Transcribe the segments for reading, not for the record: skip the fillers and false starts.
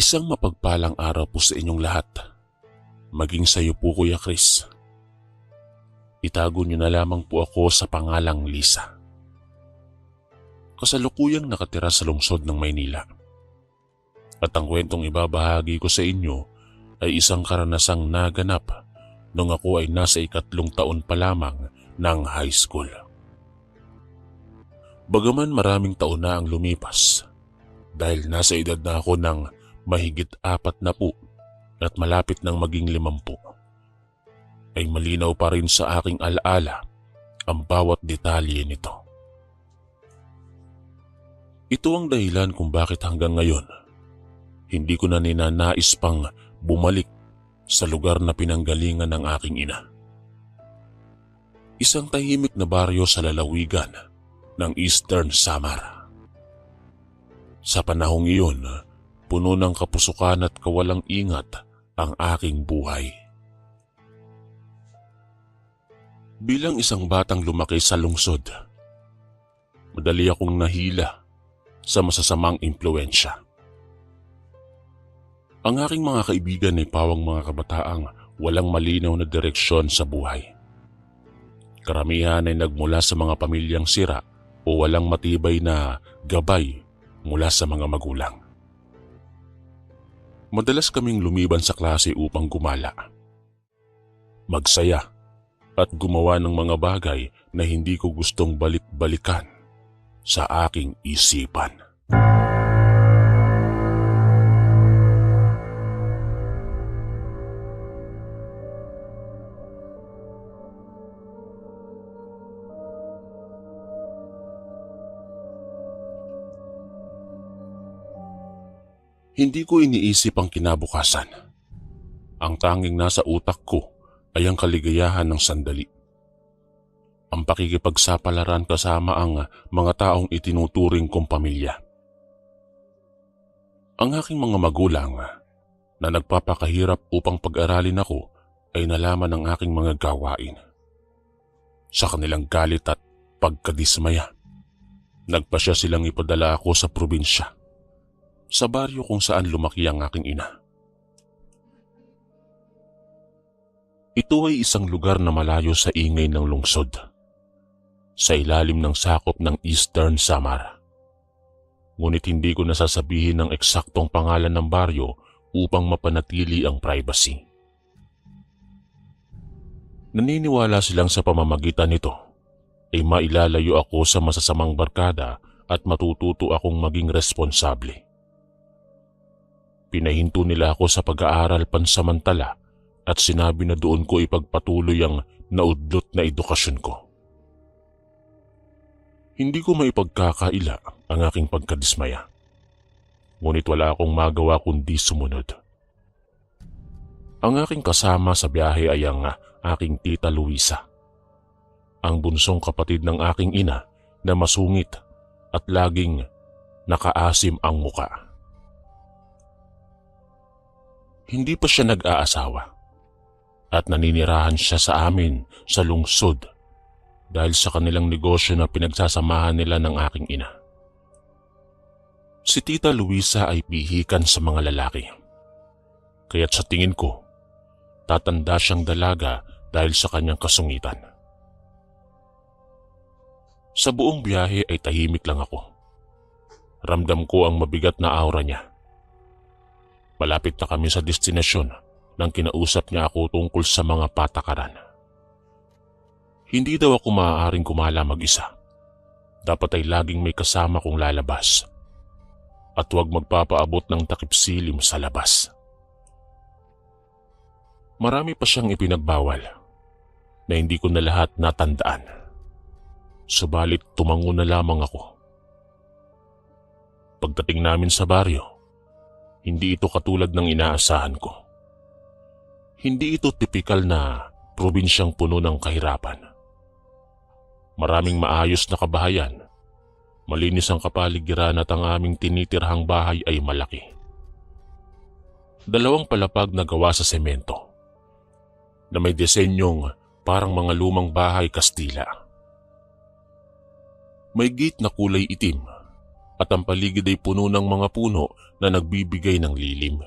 Isang mapagpalang araw po sa inyong lahat. Maging sa iyo po, Kuya Chris. Itago niyo na lamang po ako sa pangalang Lisa. Kasalukuyang nakatira sa lungsod ng Maynila. At ang kwentong ibabahagi ko sa inyo ay isang karanasang naganap nung ako ay nasa 3 taon pa lamang ng high school. Bagaman maraming taon na ang lumipas, dahil nasa edad na ako ng mahigit 40 at malapit ng maging 50, ay malinaw pa rin sa aking alaala ang bawat detalye nito. Ito ang dahilan kung bakit hanggang ngayon hindi ko na ninanais pang bumalik sa lugar na pinanggalingan ng aking ina. Isang tahimik na baryo sa lalawigan ng Eastern Samar. Sa panahong iyon, puno ng kapusukan at kawalang ingat ang aking buhay. Bilang isang batang lumaki sa lungsod, madali akong nahila sa masasamang impluwensya. Ang aking mga kaibigan ay pawang mga kabataang walang malinaw na direksyon sa buhay. Karamihan ay nagmula sa mga pamilyang sira o walang matibay na gabay mula sa mga magulang. Madalas kaming lumiban sa klase upang gumala, magsaya at gumawa ng mga bagay na hindi ko gustong balik-balikan sa aking isipan. Hindi ko iniisip ang kinabukasan. Ang tanging nasa utak ko ay ang kaligayahan ng sandali. Ang pakikipagsapalaran kasama ang mga taong itinuturing kong pamilya. Ang aking mga magulang na nagpapakahirap upang pag-aralin ako ay nalaman ng aking mga gawain. Sa kanilang galit at pagkadismaya, nagpasya silang ipadala ako sa probinsya, sa baryo kung saan lumaki ang aking ina. Ito ay isang lugar na malayo sa ingay ng lungsod, sa ilalim ng sakop ng Eastern Samar. Ngunit hindi ko nasasabihin ang eksaktong pangalan ng baryo upang mapanatili ang privacy. Naniniwala silang sa pamamagitan nito ay mailalayo ako sa masasamang barkada at matututo akong maging responsable. Pinahinto nila ako sa pag-aaral pansamantala at sinabi na doon ko ipagpatuloy ang naudlot na edukasyon ko. Hindi ko maipagkakaila ang aking pagkadismaya. Ngunit wala akong magawa kundi sumunod. Ang aking kasama sa biyahe ay ang aking tita Luisa, ang bunsong kapatid ng aking ina na masungit at laging nakaasim ang muka. Hindi pa siya nag-aasawa at naninirahan siya sa amin sa lungsod dahil sa kanilang negosyo na pinagsasamahan nila ng aking ina. Si Tita Luisa ay pihikan sa mga lalaki, kaya't sa tingin ko, tatanda siyang dalaga dahil sa kanyang kasungitan. Sa buong biyahe ay tahimik lang ako. Ramdam ko ang mabigat na aura niya. Malapit na kami sa destinasyon nang kinausap niya ako tungkol sa mga patakaran. Hindi daw ako maaaring kumala mag-isa. Dapat ay laging may kasama kong lalabas. At huwag magpapaabot ng takip-silim sa labas. Marami pa siyang ipinagbawal na hindi ko na lahat natandaan. Subalit tumango na lamang ako. Pagdating namin sa baryo, hindi ito katulad ng inaasahan ko. Hindi ito tipikal na probinsyang puno ng kahirapan. Maraming maayos na kabahayan, malinis ang kapaligiran at ang aming tinitirhang bahay ay malaki. 2 palapag na gawa sa semento, na may disenyong parang mga lumang bahay Kastila. May gate na kulay itim at ang paligid ay puno ng mga puno na nagbibigay ng lilim.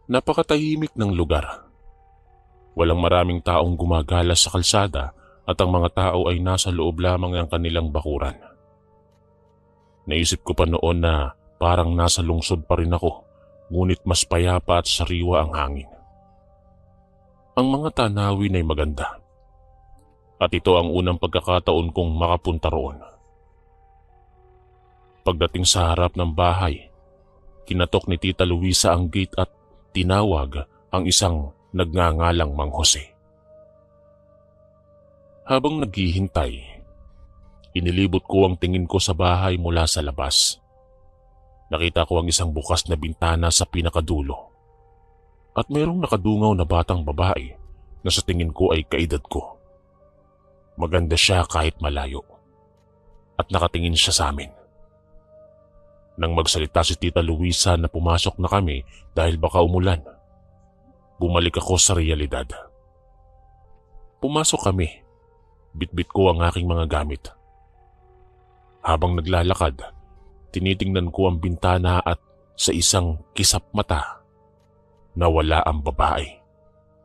Napakatahimik ng lugar. Walang maraming taong gumagala sa kalsada at ang mga tao ay nasa loob lamang ng kanilang bakuran. Naisip ko pa noon na parang nasa lungsod pa rin ako, ngunit mas payapa at sariwa ang hangin. Ang mga tanawin ay maganda. At ito ang unang pagkakataon kong makapunta roon. Pagdating sa harap ng bahay, kinatok ni Tita Luisa ang gate at tinawag ang isang nagngangalang Mang Jose. Habang naghihintay, inilibot ko ang tingin ko sa bahay mula sa labas. Nakita ko ang isang bukas na bintana sa pinakadulo. At mayroong nakadungaw na batang babae na sa tingin ko ay kaedad ko. Maganda siya kahit malayo. At nakatingin siya sa amin. Nang magsalita si Tita Luisa na pumasok na kami dahil baka umulan, bumalik ako sa realidad. Pumasok kami. Bitbit ko ang aking mga gamit. Habang naglalakad, tinitingnan ko ang bintana at sa isang kisap mata, nawala ang babae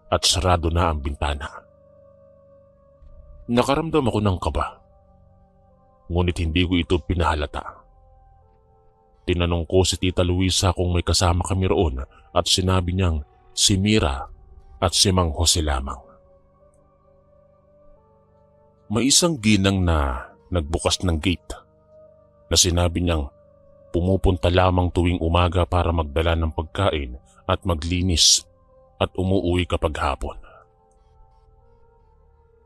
at sarado na ang bintana. Nakaramdam ako ng kaba, ngunit hindi ko ito pinahalata. Tinanong ko si Tita Luisa kung may kasama kami roon at sinabi niyang si Mira at si Mang Jose lamang. May isang ginang na nagbukas ng gate na sinabi niyang pumupunta lamang tuwing umaga para magdala ng pagkain at maglinis at umuuwi kapag hapon.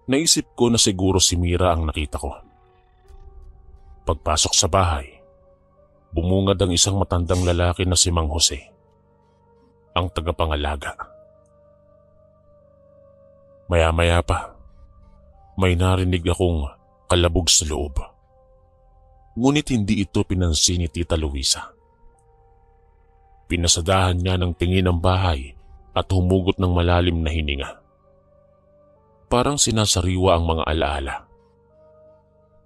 Naisip ko na siguro si Mira ang nakita ko. Pagpasok sa bahay, bumungad ang isang matandang lalaki na si Mang Jose, ang tagapangalaga. Maya-maya pa, may narinig akong kalabog sa loob. Ngunit hindi ito pinansin ni Tita Luisa. Pinasadahan niya ng tingin ang bahay at humugot ng malalim na hininga. Parang sinasariwa ang mga alaala.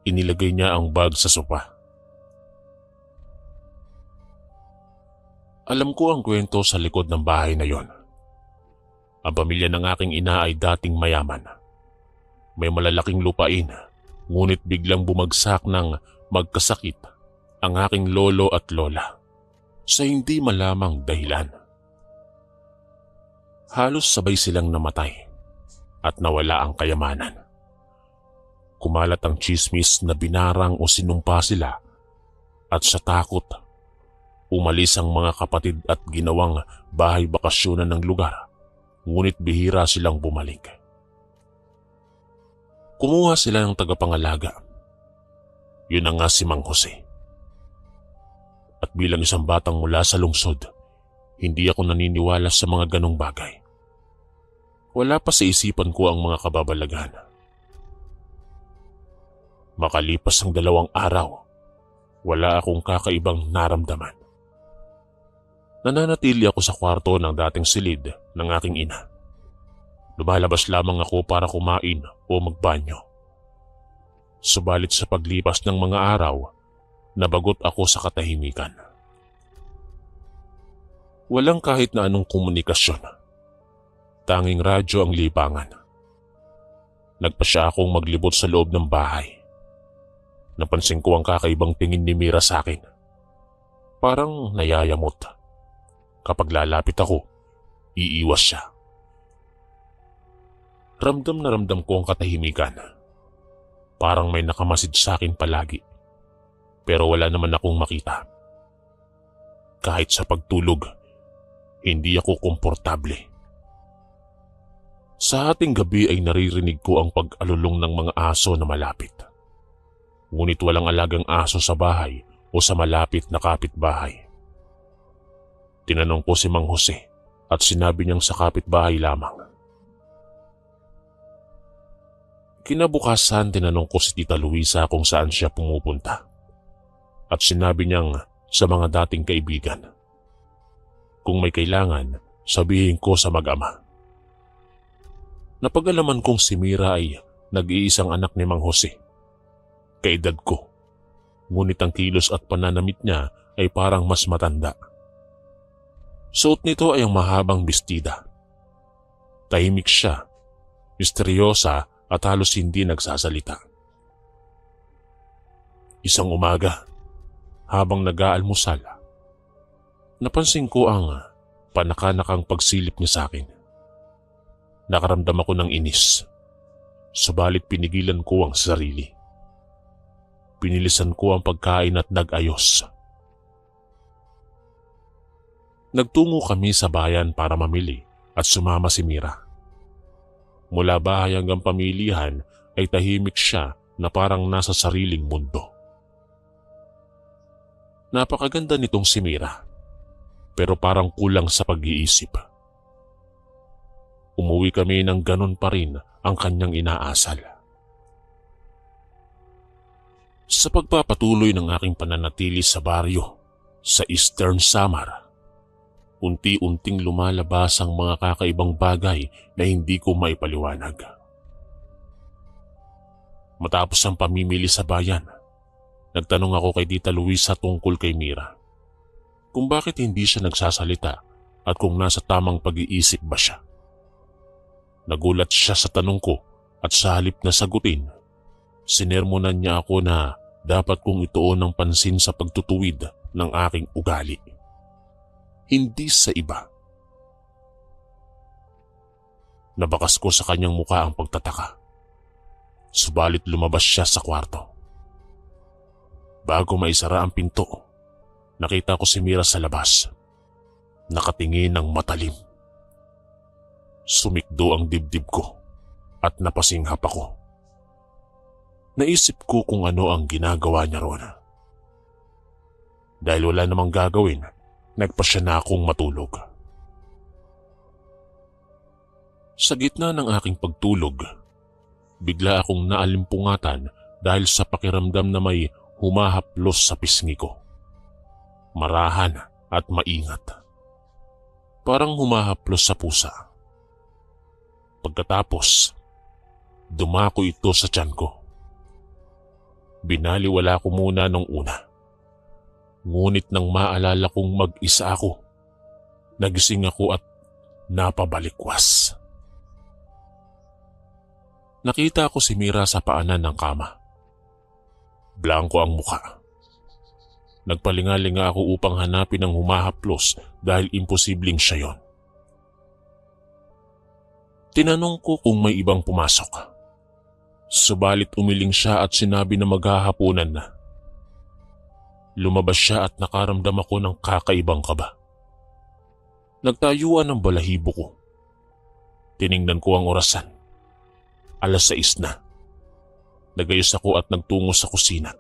Inilagay niya ang bag sa sopa. Alam ko ang kwento sa likod ng bahay na yon. Ang pamilya ng aking ina ay dating mayaman. May malalaking lupain, ngunit biglang bumagsak ng magkasakit ang aking lolo at lola sa hindi malamang dahilan. Halos sabay silang namatay at nawala ang kayamanan. Kumalat ang tsismis na binarang o sinumpa sila at sa takot, umalis ang mga kapatid at ginawang bahay bakasyonan ng lugar, ngunit bihira silang bumalik. Kumuha sila ng tagapangalaga. Yun na nga si Mang Jose. At bilang isang batang mula sa lungsod, hindi ako naniniwala sa mga ganong bagay. Wala pa sa isipan ko ang mga kababalaghan. Makalipas ang 2 araw, wala akong kakaibang naramdaman. Nananatili ako sa kwarto ng dating silid ng aking ina. Lumalabas lamang ako para kumain o magbanyo. Subalit sa paglipas ng mga araw, nabagot ako sa katahimikan. Walang kahit na anong komunikasyon. Tanging radyo ang libangan. Nagpasya akong maglibot sa loob ng bahay. Napansin ko ang kakaibang tingin ni Mira sa akin. Parang nayayamot. Kapag lalapit ako, iiwas siya. Ramdam na ramdam ko ang katahimikan. Parang may nakamasid sa akin palagi. Pero wala naman akong makita. Kahit sa pagtulog, hindi ako komportable. Sa ating gabi ay naririnig ko ang pag-alulong ng mga aso na malapit. Ngunit walang alagang aso sa bahay o sa malapit na kapitbahay. Tinanong ko si Mang Jose at sinabi niyang sa kapitbahay lamang. Kinabukasan tinanong ko si Tita Luisa kung saan siya pumupunta. At sinabi niyang sa mga dating kaibigan. Kung may kailangan, sabihin ko sa mag-ama. Napag-alaman kong si Mira ay nag-iisang anak ni Mang Jose. Kaedad ko. ngunit ang kilos at pananamit niya ay parang mas matanda. Suot nito ay ang mahabang bestida. Tahimik siya, misteryosa at halos hindi nagsasalita. Isang umaga, habang nag-aalmusal, napansin ko ang panakanakang pagsilip niya sa akin. Nakaramdam ako ng inis, subalit pinigilan ko ang sarili. Pinilisan ko ang pagkain at nag-ayos. Nagtungo kami sa bayan para mamili at sumama si Mira. Mula bahay hanggang pamilihan ay tahimik siya na parang nasa sariling mundo. Napakaganda nitong si Mira, pero parang kulang sa pag-iisip. Umuwi kami ng ganon pa rin ang kanyang inaasal. Sa pagpapatuloy ng aking pananatili sa baryo sa Eastern Samar, unti-unting lumalabas ang mga kakaibang bagay na hindi ko maipaliwanag. Matapos ang pamimili sa bayan, nagtanong ako kay Tita Luisa tungkol kay Mira, kung bakit hindi siya nagsasalita at kung nasa tamang pag-iisip ba siya. Nagulat siya sa tanong ko at sa halip na sagutin, sinermonan niya ako na dapat kong ituon ng pansin sa pagtutuwid ng aking ugali. Hindi sa iba. Nabakas ko sa kanyang mukha ang pagtataka. Subalit lumabas siya sa kwarto. Bago maisara ang pinto, nakita ko si Mira sa labas. Nakatingin ng matalim. Sumikdo ang dibdib ko at napasinghap ako. Naisip ko kung ano ang ginagawa niya roon. Dahil wala namang gagawin, nagpasya na akong matulog. Sa gitna ng aking pagtulog, bigla akong naalimpungatan dahil sa pakiramdam na may humahaplos sa pisngi ko. Marahan at maingat. Parang humahaplos sa pusa. Pagkatapos, dumako ito sa tiyan ko. Binaliwala ko muna nung una. Ngunit nang maalala kong mag-isa ako, nagising ako at napabalikwas. Nakita ko si Mira sa paanan ng kama. Blanko ang mukha. Nagpalingalinga ako upang hanapin ang humahaplos dahil imposibleng siya yon. Tinanong ko kung may ibang pumasok. Subalit umiling siya at sinabi na maghahapunan na. Lumabas siya at nakaramdam ako ng kakaibang kaba. Nagtayuan ang balahibo ko. Tiningnan ko ang orasan. 6:00 na. Nagayos ako at nagtungo sa kusina.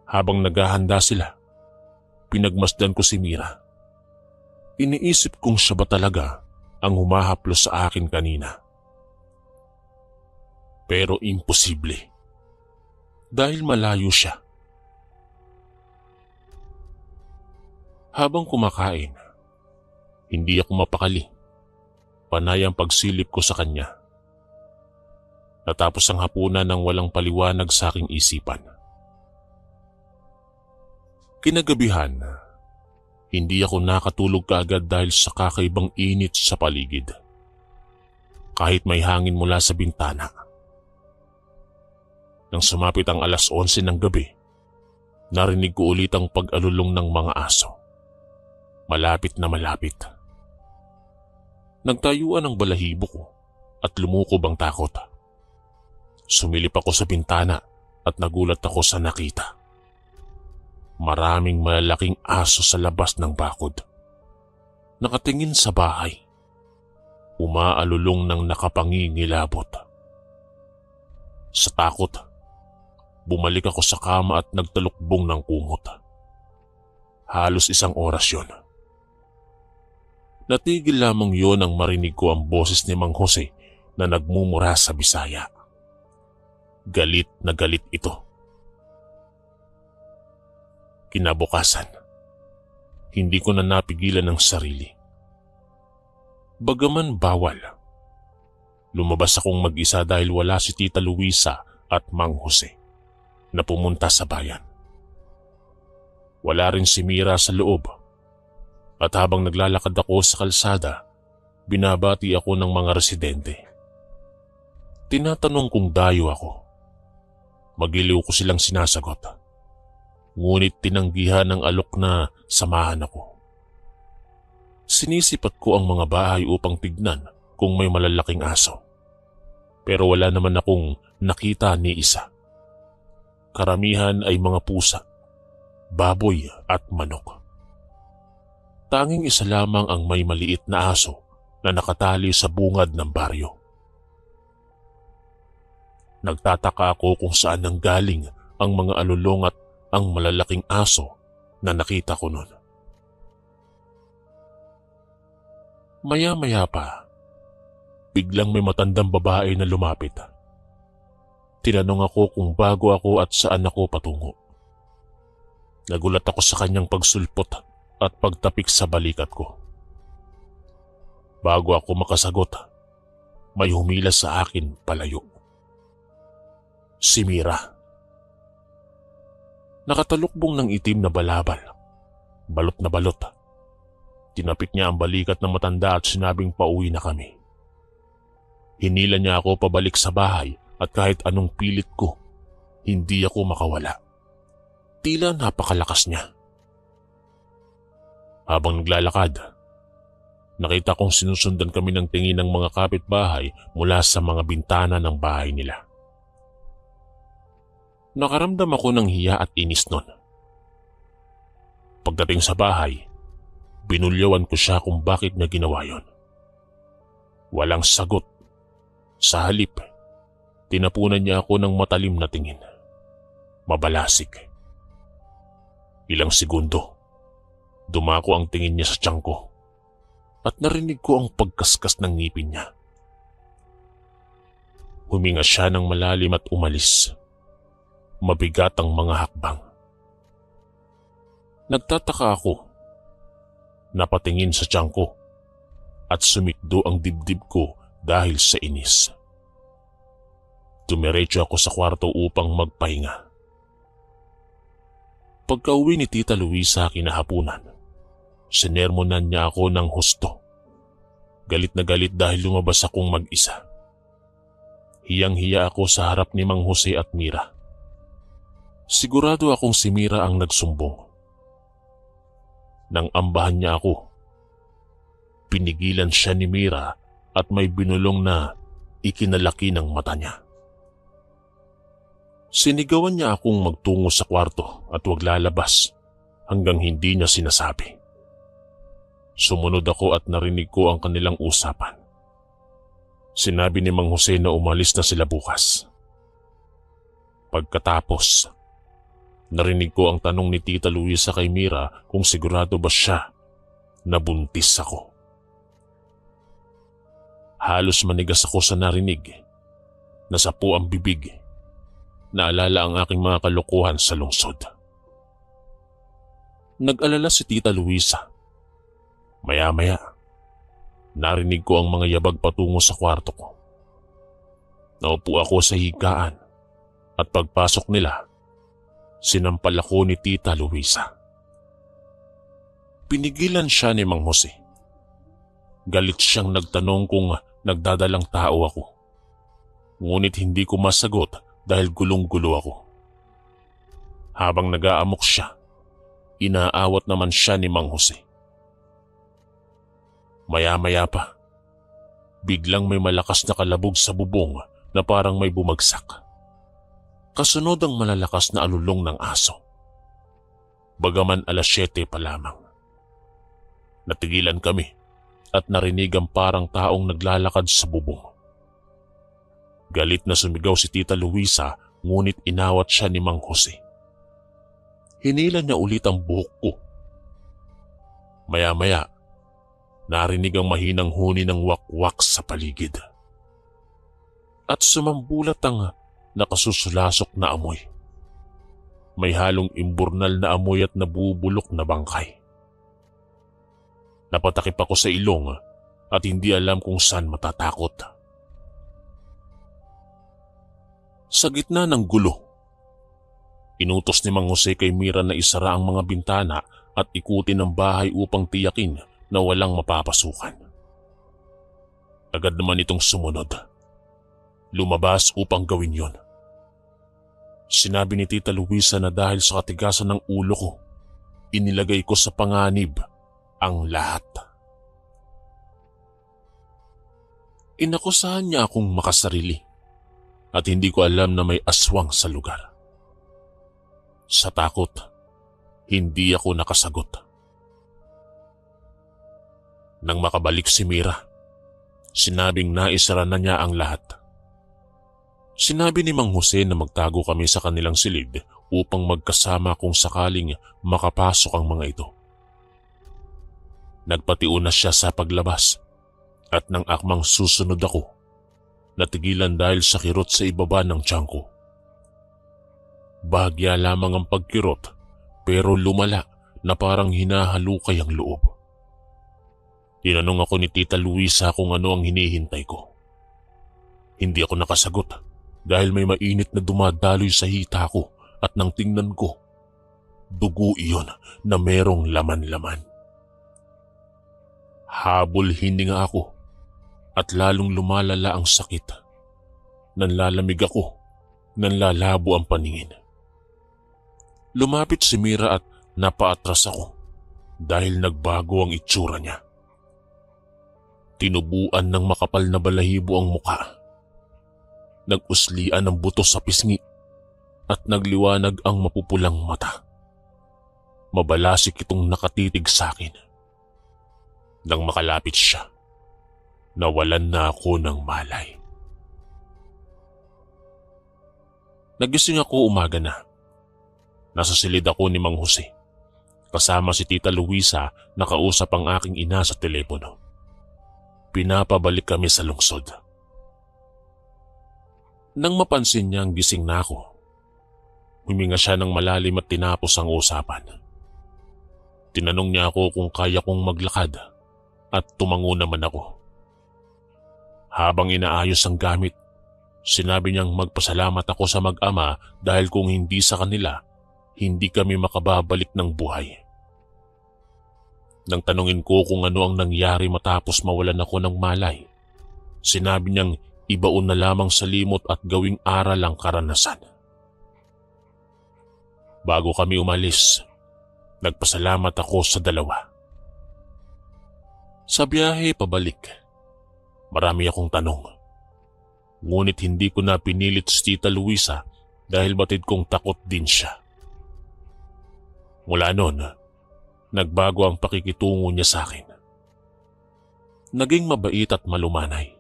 Habang naghahanda sila, pinagmasdan ko si Mira. Iniisip kong siya ba talaga ang humahaplos sa akin kanina. Pero imposible. Dahil malayo siya. Habang kumakain, hindi ako mapakali. Panay ang pagsilip ko sa kanya. Natapos ang hapunan ng walang paliwanag sa aking isipan. Kinagabihan, hindi ako nakatulog kaagad dahil sa kakaibang init sa paligid. Kahit may hangin mula sa bintana. Nang sumapit ang 11:00 ng gabi, narinig ko ulit ang pag-alulong ng mga aso. Malapit na malapit. Nagtayuan ang balahibo ko at lumukob ang takot. Sumilip ako sa bintana at nagulat ako sa nakita. Maraming malalaking aso sa labas ng bakod. Nakatingin sa bahay. Umaalulong ng nakapangingilabot. Sa takot, bumalik ako sa kama at nagtalukbong ng kumot. Halos 1 oras yon. Natigil lamang yon nang marinig ko ang boses ni Mang Jose na nagmumura sa Bisaya. Galit na galit ito. Kinabukasan, hindi ko na napigilan ang sarili. Bagaman bawal, lumabas akong mag-isa dahil wala si Tita Luisa at Mang Jose. na pumunta sa bayan. Wala rin si Mira sa loob at habang naglalakad ako sa kalsada, binabati ako ng mga residente. Tinatanong kung dayo ako. Magiliw ko silang sinasagot. Ngunit tinanggihan ng alok na samahan ako. Sinisipat ko ang mga bahay upang tignan kung may malalaking aso. Pero wala naman akong nakita ni isa. Karamihan ay mga pusa, baboy at manok. Tanging isa lamang ang may maliit na aso na nakatali sa bungad ng baryo. Nagtataka ako kung saan nanggaling ang mga alulong at ang malalaking aso na nakita ko noon. Maya-maya pa, biglang may matandang babae na lumapit. Tinanong ako kung bago ako at saan ako patungo. Nagulat ako sa kanyang pagsulpot at pagtapik sa balikat ko. Bago ako makasagot, may humila sa akin palayo. Si Mira. Nakatalukbong ng itim na balabal, balot na balot. Tinapik niya ang balikat ng matanda at sinabing pauwi na kami. Hinila niya ako pabalik sa bahay at kahit anong pilit ko, hindi ako makawala. Tila napakalakas niya. Habang naglalakad, nakita kong sinusundan kami ng tingin ng mga kapitbahay mula sa mga bintana ng bahay nila. Nakaramdam ako ng hiya at inis nun. Pagdating sa bahay, binulyawan ko siya kung bakit niya ginawa yon. Walang sagot. Sa halip, tinapunan niya ako ng matalim na tingin. Mabalasik. Ilang segundo, dumako ang tingin niya sa tiyan ko at narinig ko ang pagkaskas ng ngipin niya. Huminga siya ng malalim at umalis. Mabigat ang mga hakbang. Nagtataka ako. Napatingin sa tiyan ko at sumikdo ang dibdib ko dahil sa inis. Dumiretso ako sa kwarto upang magpahinga. Pagka-uwi ni Tita Luisa kinahapunan, sinermonan niya ako ng husto. Galit na galit dahil lumabas akong mag-isa. Hiyang-hiya ako sa harap ni Mang Jose at Mira. Sigurado akong si Mira ang nagsumbong. Nang ambahan niya ako, pinigilan siya ni Mira at may binulong na ikinalaki ng mata niya. Sinigawan niya akong magtungo sa kwarto at huwag lalabas hanggang hindi niya sinasabi. Sumunod ako at narinig ko ang kanilang usapan. Sinabi ni Mang Jose na umalis na sila bukas. Pagkatapos, narinig ko ang tanong ni Tita Luisa kay Mira kung sigurado ba siya na buntis ako. Halos manigas ako sa narinig. Nasapo ang bibig. Naalala ang aking mga kalokohan sa lungsod. Nag-alala si Tita Luisa. Maya-maya, narinig ko ang mga yabag patungo sa kwarto ko. Naupo ako sa higaan at pagpasok nila, sinampal ako ni Tita Luisa. Pinigilan siya ni Mang Jose. Galit siyang nagtanong kung nagdadalang tao ako. Ngunit hindi ko masagot dahil gulong-gulo ako. Habang nag-aamok siya, inaawat naman siya ni Mang Jose. Maya-maya pa, biglang may malakas na kalabog sa bubong na parang may bumagsak. Kasunod ang malalakas na alulong ng aso. Bagaman 7:00 pa lamang. Natigilan kami at narinig ang parang taong naglalakad sa bubong. Galit na sumigaw si Tita Luisa ngunit inawat siya ni Mang Jose. Hinila niya ulit ang buhok ko. Maya-maya, narinig ang mahinang huni ng wakwak sa paligid. At sumambulat ang nakasusulasok na amoy. May halong imburnal na amoy at nabubulok na bangkay. Napatakip ako sa ilong at hindi alam kung saan matatakot. Sa gitna ng gulo, Inutos ni Mang Jose kay Mira na isara ang mga bintana at ikutin ang bahay upang tiyakin na walang mapapasukan. Agad naman itong sumunod. Lumabas upang gawin yon. Sinabi ni Tita Luisa na dahil sa katigasan ng ulo ko, inilagay ko sa panganib ang lahat. Inakusahan niya akong makasarili at hindi ko alam na may aswang sa lugar. Sa takot, hindi ako nakasagot. Nang makabalik si Mira, sinabing naisara na niya ang lahat. Sinabi ni Mang Jose na magtago kami sa kanilang silid upang magkasama kung sakaling makapasok ang mga ito. Nagpatiuna siya sa paglabas at nang akmang susunod ako, natigilan dahil sa kirot sa ibaba ng tiyan ko. Bahagya lamang ang pagkirot pero lumala na parang hinahalukay ang loob. Tinanong ako ni Tita Luisa kung ano ang hinihintay ko. Hindi ako nakasagot dahil may mainit na dumadaloy sa hita ko at nang tingnan ko, dugo iyon na merong laman-laman. Habol hininga ako at lalong lumalala ang sakit. Nanlalamig ako, nanlalabo ang paningin. Lumapit si Mira at napaatras ako dahil nagbago ang itsura niya. Tinubuan ng makapal na balahibo ang muka. Nag-uslian ang buto sa pisngi at nagliwanag ang mapupulang mata. Mabalasik itong nakatitig sa akin. Nang makalapit siya, nawalan na ako ng malay. Nagising ako umaga na. Nasa silid ako ni Mang Jose. Kasama si Tita Luisa, nakausap ang aking ina sa telepono. Pinapabalik kami sa lungsod. Nang mapansin niyang gising na ako, huminga siya ng malalim at tinapos ang usapan. Tinanong niya ako kung kaya kong maglakad at tumango naman ako. Habang inaayos ang gamit, sinabi niyang magpasalamat ako sa mag-ama dahil kung hindi sa kanila, hindi kami makababalik ng buhay. Nang tanungin ko kung ano ang nangyari matapos mawalan ako ng malay, sinabi niyang ibaon na lamang sa limot at gawing aral ang karanasan. Bago kami umalis, nagpasalamat ako sa dalawa. Sa biyahe pabalik, marami akong tanong. Ngunit hindi ko na pinilit si Tita Luisa dahil batid kong takot din siya. Mula noon, nagbago ang pakikitungo niya sa akin. Naging mabait at malumanay.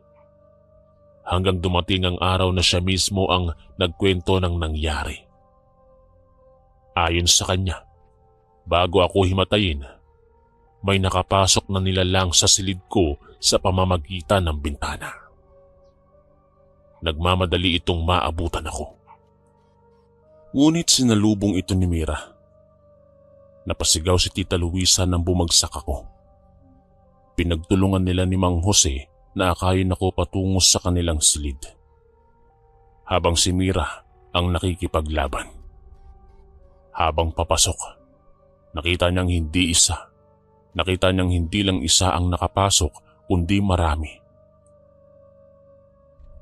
Hanggang dumating ang araw na siya mismo ang nagkwento ng nangyari. Ayon sa kanya, bago ako himatayin, may nakapasok na nilalang sa silid ko sa pamamagitan ng bintana. Nagmamadali itong maabutan ako. Ngunit sinalubong ito ni Mira. Napasigaw si Tita Luisa nang bumagsak ako. Pinagtulungan nila ni Mang Jose na akayin ako patungo sa kanilang silid. Habang si Mira ang nakikipaglaban. Habang papasok, nakita niyang hindi isa. Nakita niyang hindi lang isa ang nakapasok kundi marami.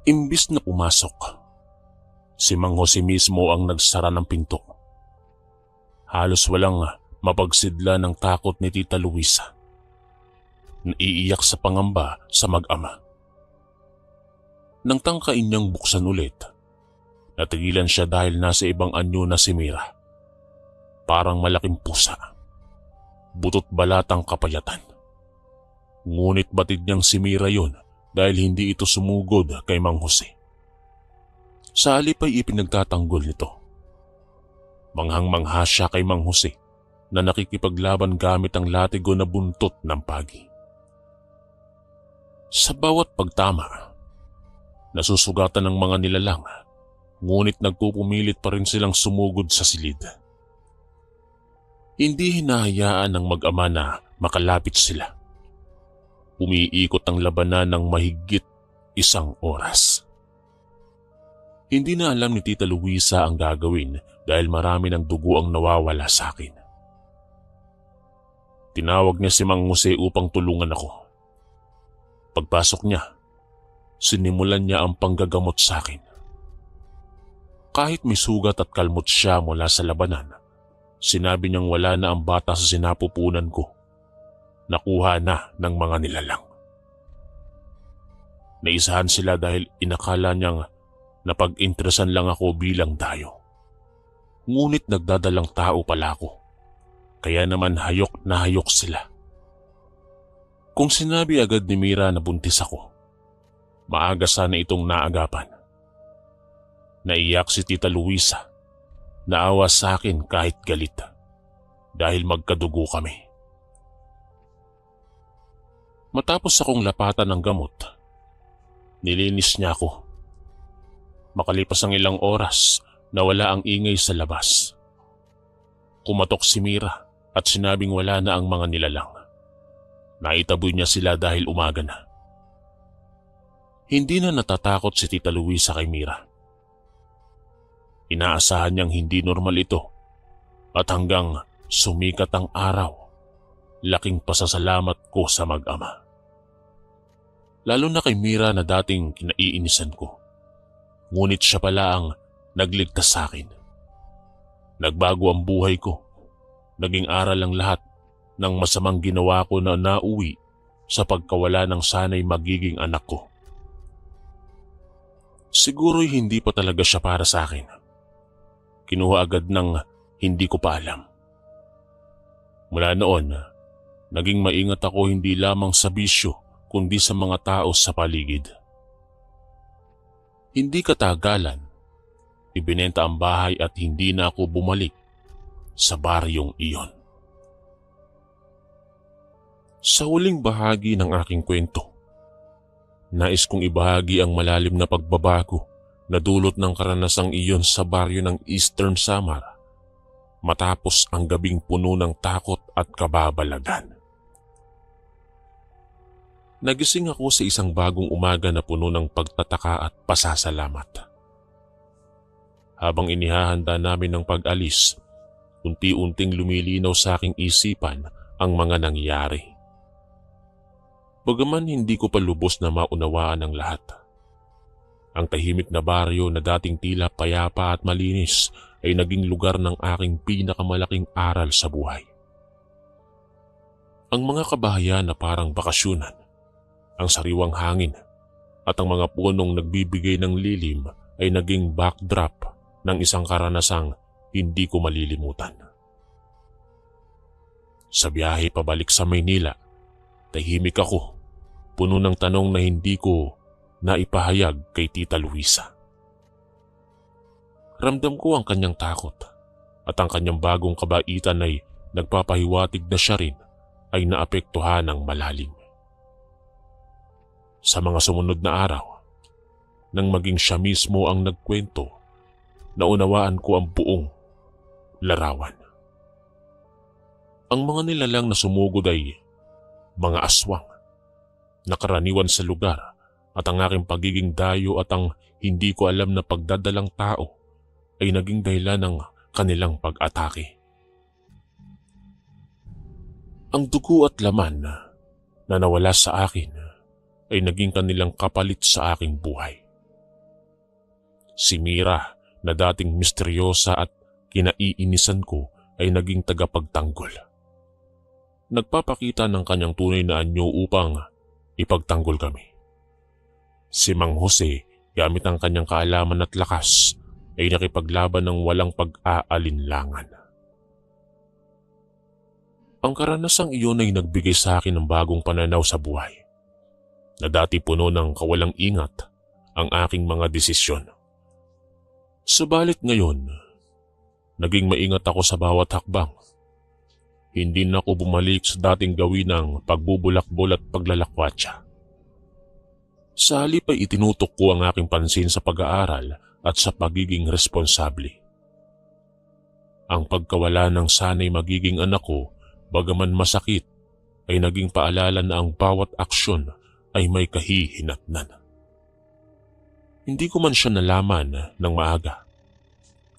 Imbis na pumasok, si Mang Jose mismo ang nagsara ng pinto. Halos walang mapagsidla ng takot ni Tita Luisa. Naiiyak sa pangamba sa mag-ama. Nang tangkain niyang buksan ulit, natigilan siya dahil nasa ibang anyo na si Mira. Parang malaking pusa. Butot balatang kapayatan. Ngunit batid niyang si Mira yun dahil hindi ito sumugod kay Mang Jose. Sa halip ay ipinagtatanggol nito. Manghang-mangha siya kay Mang Jose na nakikipaglaban gamit ang latigo na buntot ng pagi. Sa bawat pagtama, nasusugatan ng mga nilalang, ngunit nagpupumilit pa rin silang sumugod sa silid. Hindi hinahayaan ng mag-ama na makalapit sila. Umiikot ang labanan ng mahigit 1 oras. Hindi na alam ni Tita Luisa ang gagawin dahil marami ng dugo ang nawawala sa akin. Tinawag niya si Mang Jose upang tulungan ako. Pagpasok niya, sinimulan niya ang panggagamot sa akin. Kahit may sugat at kalmot siya mula sa labanan, sinabi niyang wala na ang bata sa sinapupunan ko. Nakuha na ng mga nilalang. Naisahan sila dahil inakala niyang napag-interesan lang ako bilang dayo. Ngunit nagdadalang tao pala ako. Kaya naman hayok na hayok sila. Kung sinabi agad ni Mira na buntis ako, maaga sana itong naagapan. Naiyak si Tita Luisa. Naawa sa akin kahit galit. Dahil magkadugo kami. Matapos akong lapatan ng gamot, nilinis niya ako. Makalipas ang ilang oras, nawala ang ingay sa labas. Kumatok si Mira at sinabing wala na ang mga nilalang. Naitaboy niya sila dahil umaga na. Hindi na natatakot si Tita Luisa kay Mira. Inaasahan niyang hindi normal ito at hanggang sumikat ang araw, laking pasasalamat ko sa mag-ama. Lalo na kay Mira na dating kinaiinisan ko. Ngunit siya pala ang nagligtas sa akin. Nagbago ang buhay ko. Naging aral ang lahat ng masamang ginawa ko na nauwi sa pagkawala ng sanay magiging anak ko. Siguro'y hindi pa talaga siya para sa akin. Kinuha agad ng hindi ko pa alam. Mula noon, naging maingat ako hindi lamang sa bisyo kundi sa mga tao sa paligid. Hindi katagalan, ibinenta ang bahay at hindi na ako bumalik sa baryong iyon. Sa huling bahagi ng aking kwento, nais kong ibahagi ang malalim na pagbabago na dulot ng karanasang iyon sa baryo ng Eastern Samar matapos ang gabing puno ng takot at kababalagan. Nagising ako sa isang bagong umaga na puno ng pagtataka at pasasalamat. Habang inihahanda namin ng pag-alis, unti-unting lumilinaw sa aking isipan ang mga nangyari. Bagaman hindi ko pa lubos na maunawaan ang lahat. Ang tahimik na baryo na dating tila payapa at malinis ay naging lugar ng aking pinakamalaking aral sa buhay. Ang mga kabahayan na parang bakasyunan, ang sariwang hangin at ang mga punong nagbibigay ng lilim ay naging backdrop ng isang karanasang hindi ko malilimutan. Sa biyahe pabalik sa Maynila, tahimik ako, puno ng tanong na hindi ko naipahayag kay Tita Luisa. Ramdam ko ang kanyang takot at ang kanyang bagong kabaitan ay nagpapahiwatig na siya rin ay naapektuhan ng malalim. Sa mga sumunod na araw, nang maging siya mismo ang nagkwento, naunawaan ko ang buong larawan. Ang mga nilalang na sumugod ay mga aswang, nakaraniwan sa lugar at ang aking pagiging dayo at ang hindi ko alam na pagdadalang tao ay naging dahilan ng kanilang pag-atake. Ang dugo at laman na nawala sa akin ay naging kanilang kapalit sa aking buhay. Si Mira na dating misteryosa at kinaiinisan ko ay naging tagapagtanggol. Nagpapakita ng kanyang tunay na anyo upang ipagtanggol kami. Si Mang Jose, gamit ang kanyang kaalaman at lakas, ay nakipaglaban ng walang pag-aalinlangan. Ang karanasang iyon ay nagbigay sa akin ng bagong pananaw sa buhay, na dati puno ng kawalang ingat ang aking mga desisyon. Subalit ngayon, naging maingat ako sa bawat hakbang. Hindi na ako bumalik sa dating gawin ng pagbubulakbol at paglalakwatsa. Sa halip ay itinutok ko ang aking pansin sa pag-aaral at sa pagiging responsable. Ang pagkawala ng sanay magiging anak ko, bagaman masakit, ay naging paalala na ang bawat aksyon ay may kahihinatnan. Hindi ko man siya nalaman ng maaga.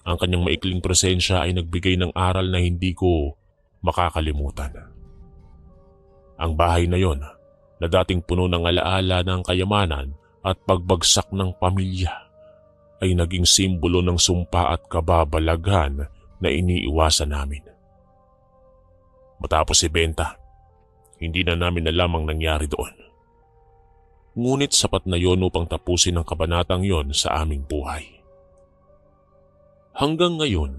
Ang kanyang maikling presensya ay nagbigay ng aral na hindi ko makakalimutan. Ang bahay na yon, na dating puno ng alaala ng kayamanan at pagbagsak ng pamilya, ay naging simbolo ng sumpa at kababalaghan na iniiwasan namin. Matapos ibenta, hindi na namin alam ang nangyari doon. Ngunit sapat na yon upang tapusin ang kabanatang yon sa aming buhay. Hanggang ngayon,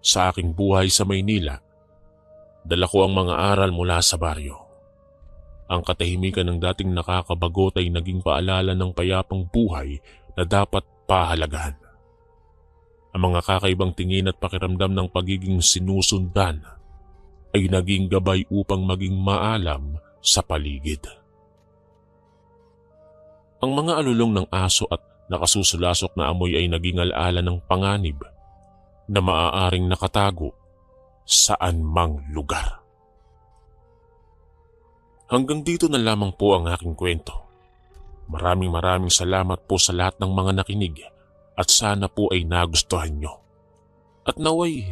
sa aking buhay sa Maynila, dala ko ang mga aral mula sa baryo. Ang katahimikan ng dating nakakabagot ay naging paalala ng payapang buhay na dapat pahalagahan. Ang mga kakaibang tingin at pakiramdam ng pagiging sinusundan ay naging gabay upang maging maalam sa paligid. Ang mga alulong ng aso at nakasusulasok na amoy ay naging alaala ng panganib na maaaring nakatago saan mang lugar. Hanggang dito na lamang po ang aking kwento. Maraming salamat po sa lahat ng mga nakinig at sana po ay nagustuhan nyo. At naway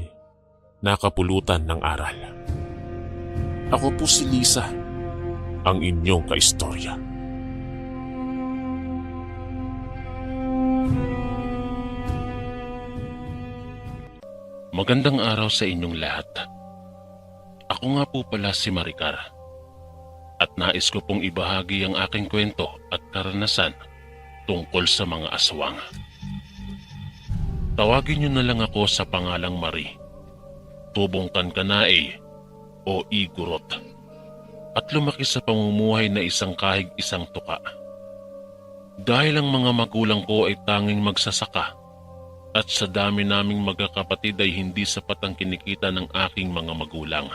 nakapulutan ng aral. Ako po si Lisa, ang inyong kaistorya. Magandang araw sa inyong lahat. Ako nga po pala si Maricar at nais ko pong ibahagi ang aking kwento at karanasan tungkol sa mga aswang. Tawagin niyo na lang ako sa pangalang Marie, tubong Kankanaey o Igorot, at lumaki sa pamumuhay na isang kahig isang tuka. Dahil ang mga magulang ko ay tanging magsasaka, at sa dami naming magkakapatid ay hindi sapat ang kinikita ng aking mga magulang.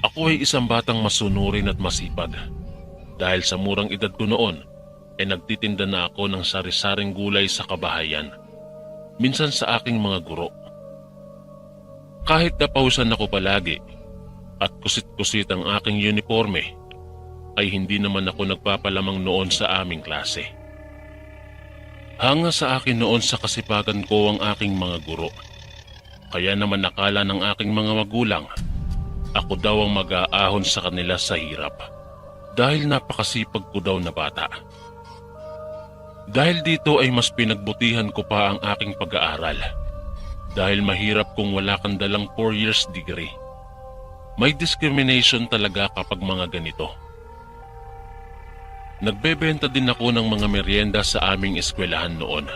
Ako ay isang batang masunurin at masipag. Dahil sa murang edad ko noon, ay nagtitinda na ako ng sari-saring gulay sa kabahayan, minsan sa aking mga guro. Kahit napausan ako palagi at kusit-kusit ang aking uniforme, ay hindi naman ako nagpapalamang noon sa aming klase. Hanga sa akin noon sa kasipagan ko ang aking mga guro. Kaya naman nakala ng aking mga magulang, ako daw ang mag-aahon sa kanila sa hirap. Dahil napakasipag ko daw na bata. Dahil dito ay mas pinagbutihan ko pa ang aking pag-aaral. Dahil mahirap kung wala kang dalang 4 years degree. May discrimination talaga kapag mga ganito. Nagbebenta din ako ng mga merienda sa aming eskwelahan noon.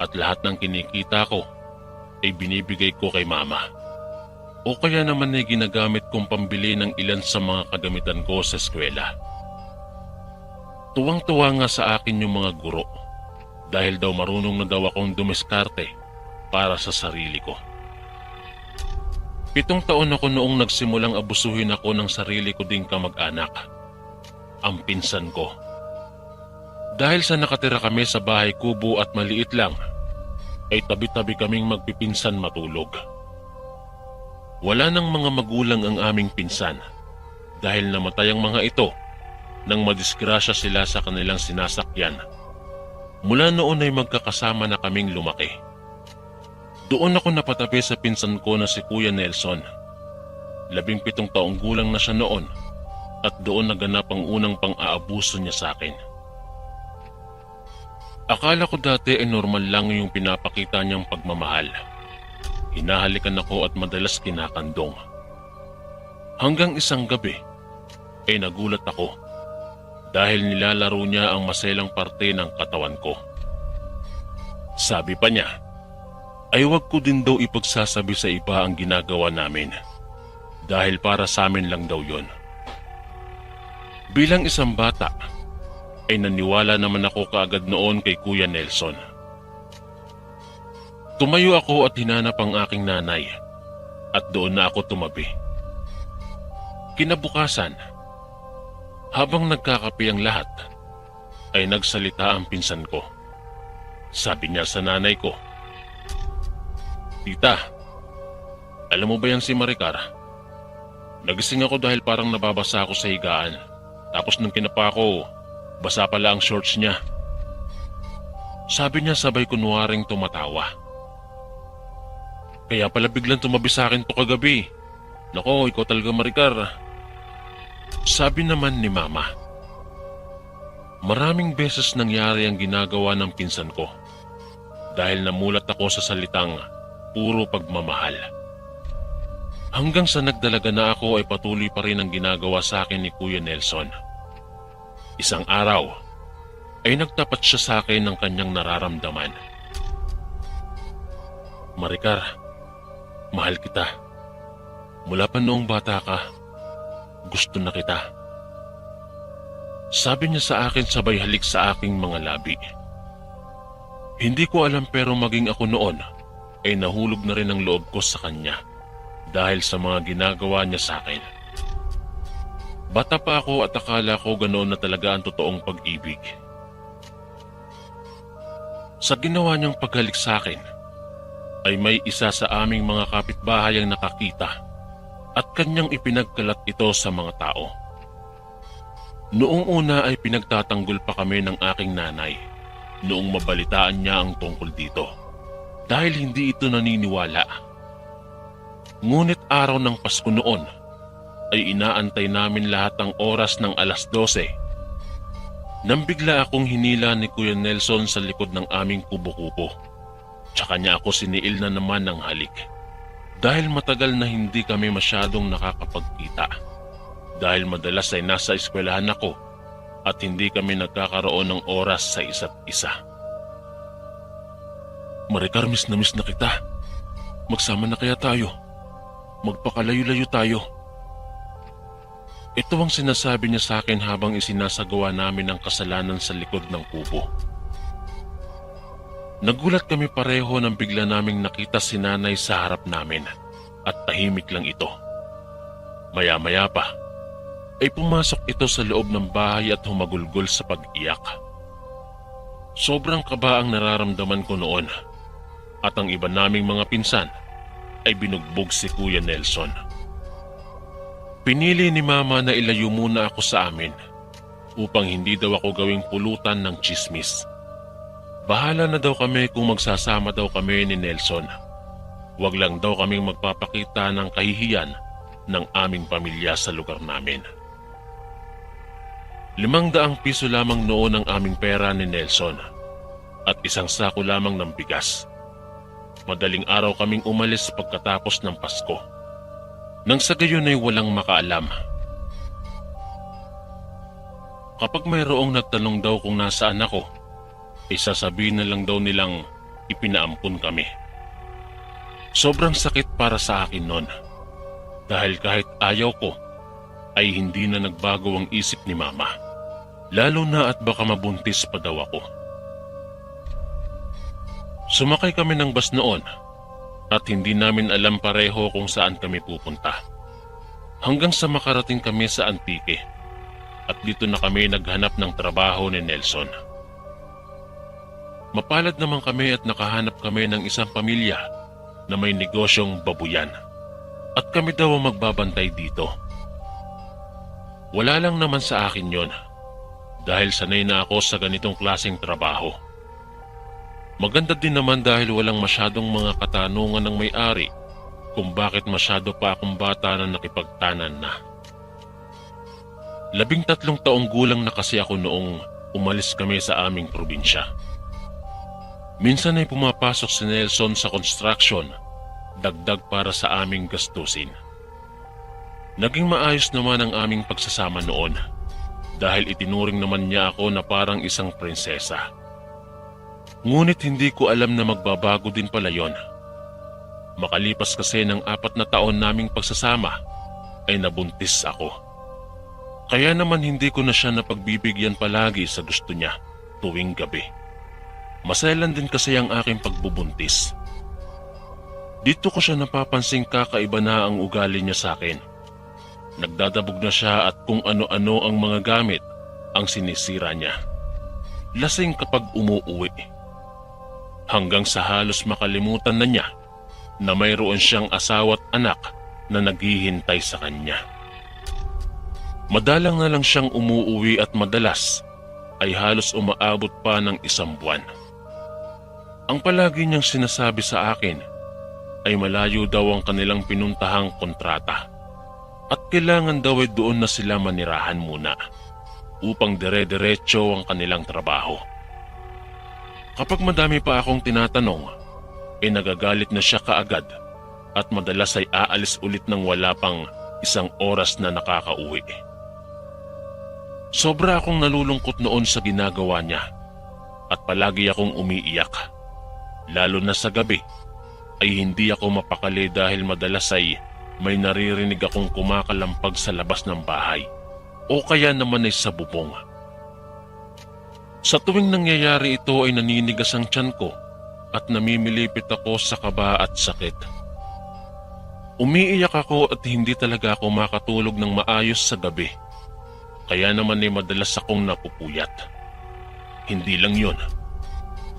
At lahat ng kinikita ko ay binibigay ko kay mama. O kaya naman ay ginagamit kong pambili ng ilan sa mga kagamitan ko sa eskwela. Tuwang-tuwa nga sa akin yung mga guro dahil daw marunong na daw akong dumiskarte para sa sarili ko. 7 taon ako noong nagsimulang abusuhin ako ng sarili ko ding kamag-anak, ang pinsan ko. Dahil sa nakatira kami sa bahay kubo at maliit lang, ay tabi-tabi kaming magpipinsan matulog. Wala nang mga magulang ang aming pinsan dahil namatay ang mga ito nang madisgrasya sila sa kanilang sinasakyan. Mula noon ay magkakasama na kaming lumaki. Doon ako napatabi sa pinsan ko na si Kuya Nelson. 17 taong gulang na siya noon at doon naganap ang unang pang-aabuso niya sa akin. Akala ko dati ay normal lang yung pinapakita niyang pagmamahal. Hinahalikan ako at madalas kinakandong. Hanggang isang gabi ay nagulat ako dahil nilalaro niya ang maselang parte ng katawan ko. Sabi pa niya, ay wag ko din daw ipagsasabi sa iba ang ginagawa namin dahil para sa amin lang daw yon. Bilang isang bata, ay naniwala naman ako kaagad noon kay Kuya Nelson. Tumayo ako at hinanap ang aking nanay at doon na ako tumabi. Kinabukasan, habang nagkakape ang lahat, ay nagsalita ang pinsan ko. Sabi niya sa nanay ko, "Tita, alam mo ba yan si Maricar? Nagising ako dahil parang nababasa ako sa higaan. Tapos nung kinapa ko, Basa pala ang shorts niya. Sabi niya sabay kunwaring tumatawa. Kaya pala biglang tumabi sa akin to kagabi. Nako, ikaw talaga Maricar. Sabi naman ni Mama. Maraming beses nangyari ang ginagawa ng pinsan ko dahil namulat ako sa salitang puro pagmamahal. Hanggang sa nagdalaga na ako ay patuloy pa rin ang ginagawa sa akin ni Kuya Nelson. Isang araw ay nagtapat siya sa akin ng kanyang nararamdaman. Maricar, mahal kita. Mula pa noong bata ka, gusto na kita. Sabi niya sa akin sabay halik sa aking mga labi. Hindi ko alam pero maging ako noon ay nahulog na rin ang loob ko sa kanya dahil sa mga ginagawa niya sa akin. Bata pa ako at akala ko ganoon na talaga ang totoong pag-ibig. Sa ginawa niyang paghalik sa akin, ay may isa sa aming mga kapitbahay ang nakakita at kanyang ipinagkalat ito sa mga tao. Noong una ay pinagtatanggol pa kami ng aking nanay noong mabalitaan niya ang tungkol dito dahil hindi ito naniniwala. Ngunit araw ng Pasko noon ay inaantay namin lahat ang oras ng 12:00 nang bigla akong hinila ni Kuya Nelson sa likod ng aming kubo-kubo. Tsaka niya ako siniil na naman ng halik dahil matagal na hindi kami masyadong nakakapagkita dahil madalas ay nasa eskwelahan ako at hindi kami nagkakaroon ng oras sa isa't isa. Maricar, miss na kita. Magsama na kaya tayo? Magpakalayo-layo tayo. Ito ang sinasabi niya sa akin habang isinasagawa namin ang kasalanan sa likod ng kubo. Nagulat kami pareho nang bigla naming nakita si nanay sa harap namin at tahimik lang ito. Maya-maya pa ay pumasok ito sa loob ng bahay at humagulgol sa pag-iyak. Sobrang kaba ang nararamdaman ko noon at ang iba naming mga pinsan ay binugbog si Kuya Nelson. Pinili ni Mama na ilayo muna ako sa amin upang hindi daw ako gawing pulutan ng tsismis. Bahala na daw kami kung magsasama daw kami ni Nelson. Huwag lang daw kaming magpapakita ng kahihiyan ng aming pamilya sa lugar namin. 500 piso lamang noon ang aming pera ni Nelson at isang sako lamang ng bigas. Madaling araw kaming umalis pagkatapos ng Pasko. Nang sa gayon ay walang makaalam. Kapag mayroong nagtanong daw kung nasaan ako, ay sasabihin na lang daw nilang ipinaampun kami. Sobrang sakit para sa akin noon dahil kahit ayaw ko ay hindi na nagbago ang isip ni Mama. Lalo na at baka mabuntis pa daw ako. Sumakay kami ng bus noon at hindi namin alam pareho kung saan kami pupunta. Hanggang sa makarating kami sa Antique at dito na kami naghanap ng trabaho ni Nelson. Mapalad naman kami at nakahanap kami ng isang pamilya na may negosyong babuyan at kami daw ang magbabantay dito. Wala lang naman sa akin yon dahil sanay na ako sa ganitong klaseng trabaho. Maganda din naman dahil walang masyadong mga katanungan ng may-ari kung bakit masyado pa akong bata na nakipagtanan na. 13 taong gulang na kasi ako noong umalis kami sa aming probinsya. Minsan ay pumapasok si Nelson sa construction, dagdag para sa aming gastusin. Naging maayos naman ang aming pagsasama noon dahil itinuring naman niya ako na parang isang prinsesa. Ngunit hindi ko alam na magbabago din pala yon. Makalipas kasi ng 4 na taon naming pagsasama ay nabuntis ako. Kaya naman hindi ko na siya napagbibigyan palagi sa gusto niya tuwing gabi. Maselan din kasi ang aking pagbubuntis. Dito ko siya napapansing kakaiba na ang ugali niya sa akin. Nagdadabog na siya at kung ano-ano ang mga gamit ang sinisira niya. Lasing kapag umuuwi. Hanggang sa halos makalimutan na niya na mayroon siyang asawa at anak na naghihintay sa kanya. Madalang na lang siyang umuuwi at madalas ay halos umaabot pa ng 1 buwan. Ang palagi niyang sinasabi sa akin ay malayo daw ang kanilang pinuntahang kontrata at kailangan daw ay doon na sila manirahan muna upang dire-diretso ang kanilang trabaho. Kapag madami pa akong tinatanong, nagagalit na siya kaagad at madalas ay aalis ulit ng wala pang 1 oras na nakakauwi. Sobra akong nalulungkot noon sa ginagawa niya at palagi akong umiiyak. Lalo na sa gabi ay hindi ako mapakali dahil madalas ay may naririnig akong kumakalampag sa labas ng bahay o kaya naman ay sa bubong. Sa tuwing nangyayari ito ay naninigas ang tiyan ko at namimilipit ako sa kaba at sakit. Umiiyak ako at hindi talaga ako makatulog ng maayos sa gabi. Kaya naman ay madalas akong napupuyat. Hindi lang yun.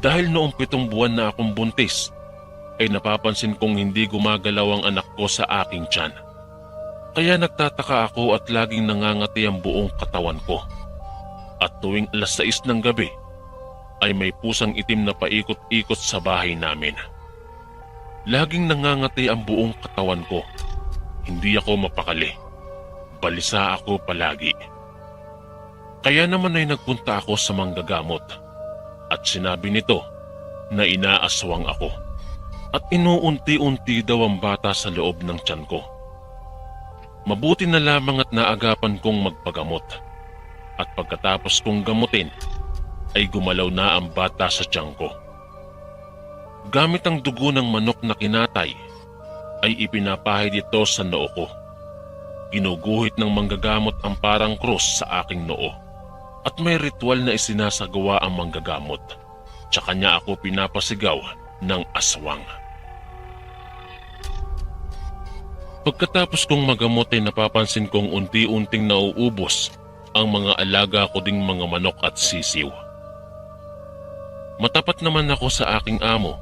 Dahil noong 7 buwan na akong buntis, ay napapansin kong hindi gumagalaw ang anak ko sa aking tiyan. Kaya nagtataka ako at laging nangangati ang buong katawan ko. At tuwing 6:00 ng gabi, ay may pusang itim na paikot-ikot sa bahay namin. Laging nangangati ang buong katawan ko. Hindi ako mapakali. Balisa ako palagi. Kaya naman ay nagpunta ako sa manggagamot at sinabi nito na inaaswang ako at inuunti-unti daw ang bata sa loob ng tiyan ko. Mabuti na lamang at naagapan kong magpagamot at pagkatapos kong gamutin ay gumalaw na ang bata sa tiyan ko. Gamit ang dugo ng manok na kinatay ay ipinapahid ito sa noo ko. Ginuguhit ng manggagamot ang parang krus sa aking noo at may ritual na isinasagawa ang manggagamot. Tsaka niya ako pinapasigaw ng aswang. Pagkatapos kong magamot ay napapansin kong unti-unting nauubos ang mga alaga ko ding mga manok at sisiw. Matapat naman ako sa aking amo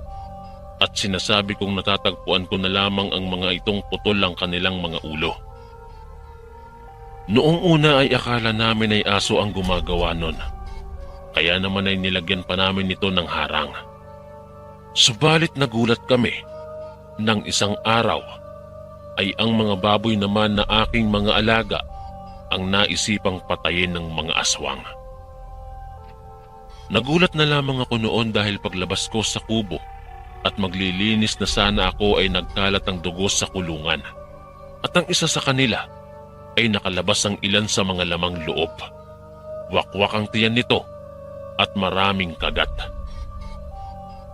at sinasabi kong natatagpuan ko na lamang ang mga itong putol ang kanilang mga ulo. Noong una ay akala namin ay aso ang gumagawa nun. Kaya naman ay nilagyan pa namin ito ng harang. Subalit nagulat kami nang isang araw ay ang mga baboy naman na aking mga alaga ang naisipang patayin ng mga aswang. Nagulat na lamang ako noon dahil paglabas ko sa kubo at maglilinis na sana ako ay nagkalat ang dugo sa kulungan. At ang isa sa kanila ay nakalabas ang ilan sa mga lamang loob. Wakwak ang tiyan nito at maraming kagat.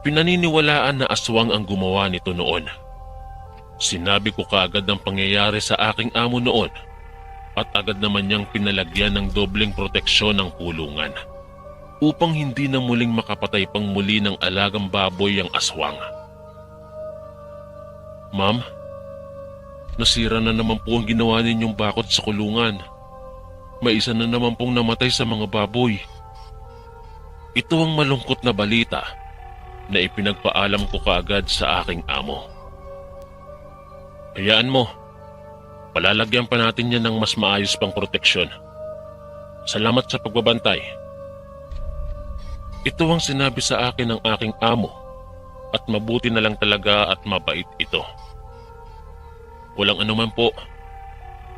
Pinaniniwalaan na aswang ang gumawa nito noon. Sinabi ko kaagad ang pangyayari sa aking amo noon at agad naman niyang pinalagyan ng dobleng proteksyon ng kulungan upang hindi na muling makapatay pang muli ng alagang baboy ang aswang. Ma'am, nasira na naman po ang ginawa ninyong bakod sa kulungan. May isa na naman pong namatay sa mga baboy. Ito ang malungkot na balita na ipinagpaalam ko kaagad sa aking amo. Hayaan mo, palalagyan pa natin yan ng mas maayos pang proteksyon. Salamat sa pagbabantay. Ito ang sinabi sa akin ng aking amo at mabuti na lang talaga at mabait ito. Walang anuman po,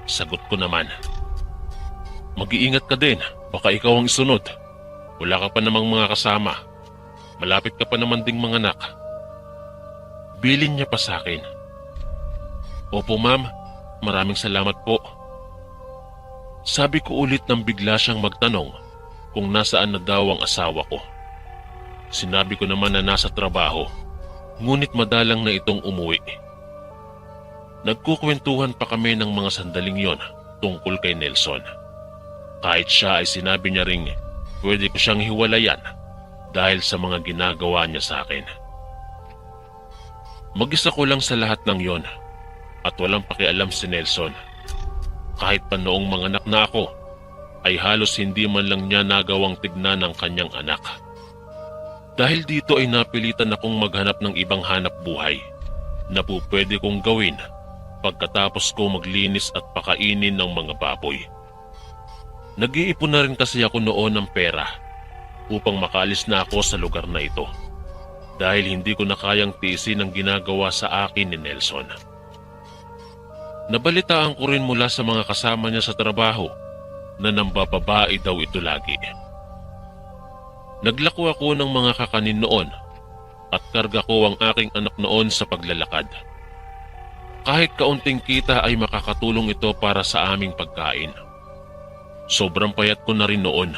sagot ko naman. Mag-iingat ka din, baka ikaw ang isunod. Wala ka pa namang mga kasama. Malapit ka pa naman ding mga anak. Bilin niya pa sa akin. Opo ma'am, maraming salamat po. Sabi ko ulit nang bigla siyang magtanong kung nasaan na daw ang asawa ko. Sinabi ko naman na nasa trabaho, ngunit madalang na itong umuwi. Nagkukwentuhan pa kami ng mga sandaling yon tungkol kay Nelson. Kahit siya ay sinabi niya ring pwede ko siyang hiwalayan dahil sa mga ginagawa niya sa akin. Mag-isa ko lang sa lahat ng yon at walang pakialam si Nelson. Kahit pa noong mga anak na ako, ay halos hindi man lang niya nagawang tignan ng kanyang anak. Dahil dito ay napilitan akong maghanap ng ibang hanap buhay na po pwede kong gawin pagkatapos ko maglinis at pakainin ng mga baboy. Nag-iipon na rin kasi ako noon ng pera upang makaalis na ako sa lugar na ito dahil hindi ko na kayang tiisin ang ginagawa sa akin ni Nelson. Nabalitaan ko rin mula sa mga kasama niya sa trabaho na nambababae daw ito lagi. Naglako ako ng mga kakanin noon at karga ko ang aking anak noon sa paglalakad. Kahit kaunting kita ay makakatulong ito para sa aming pagkain. Sobrang payat ko na rin noon.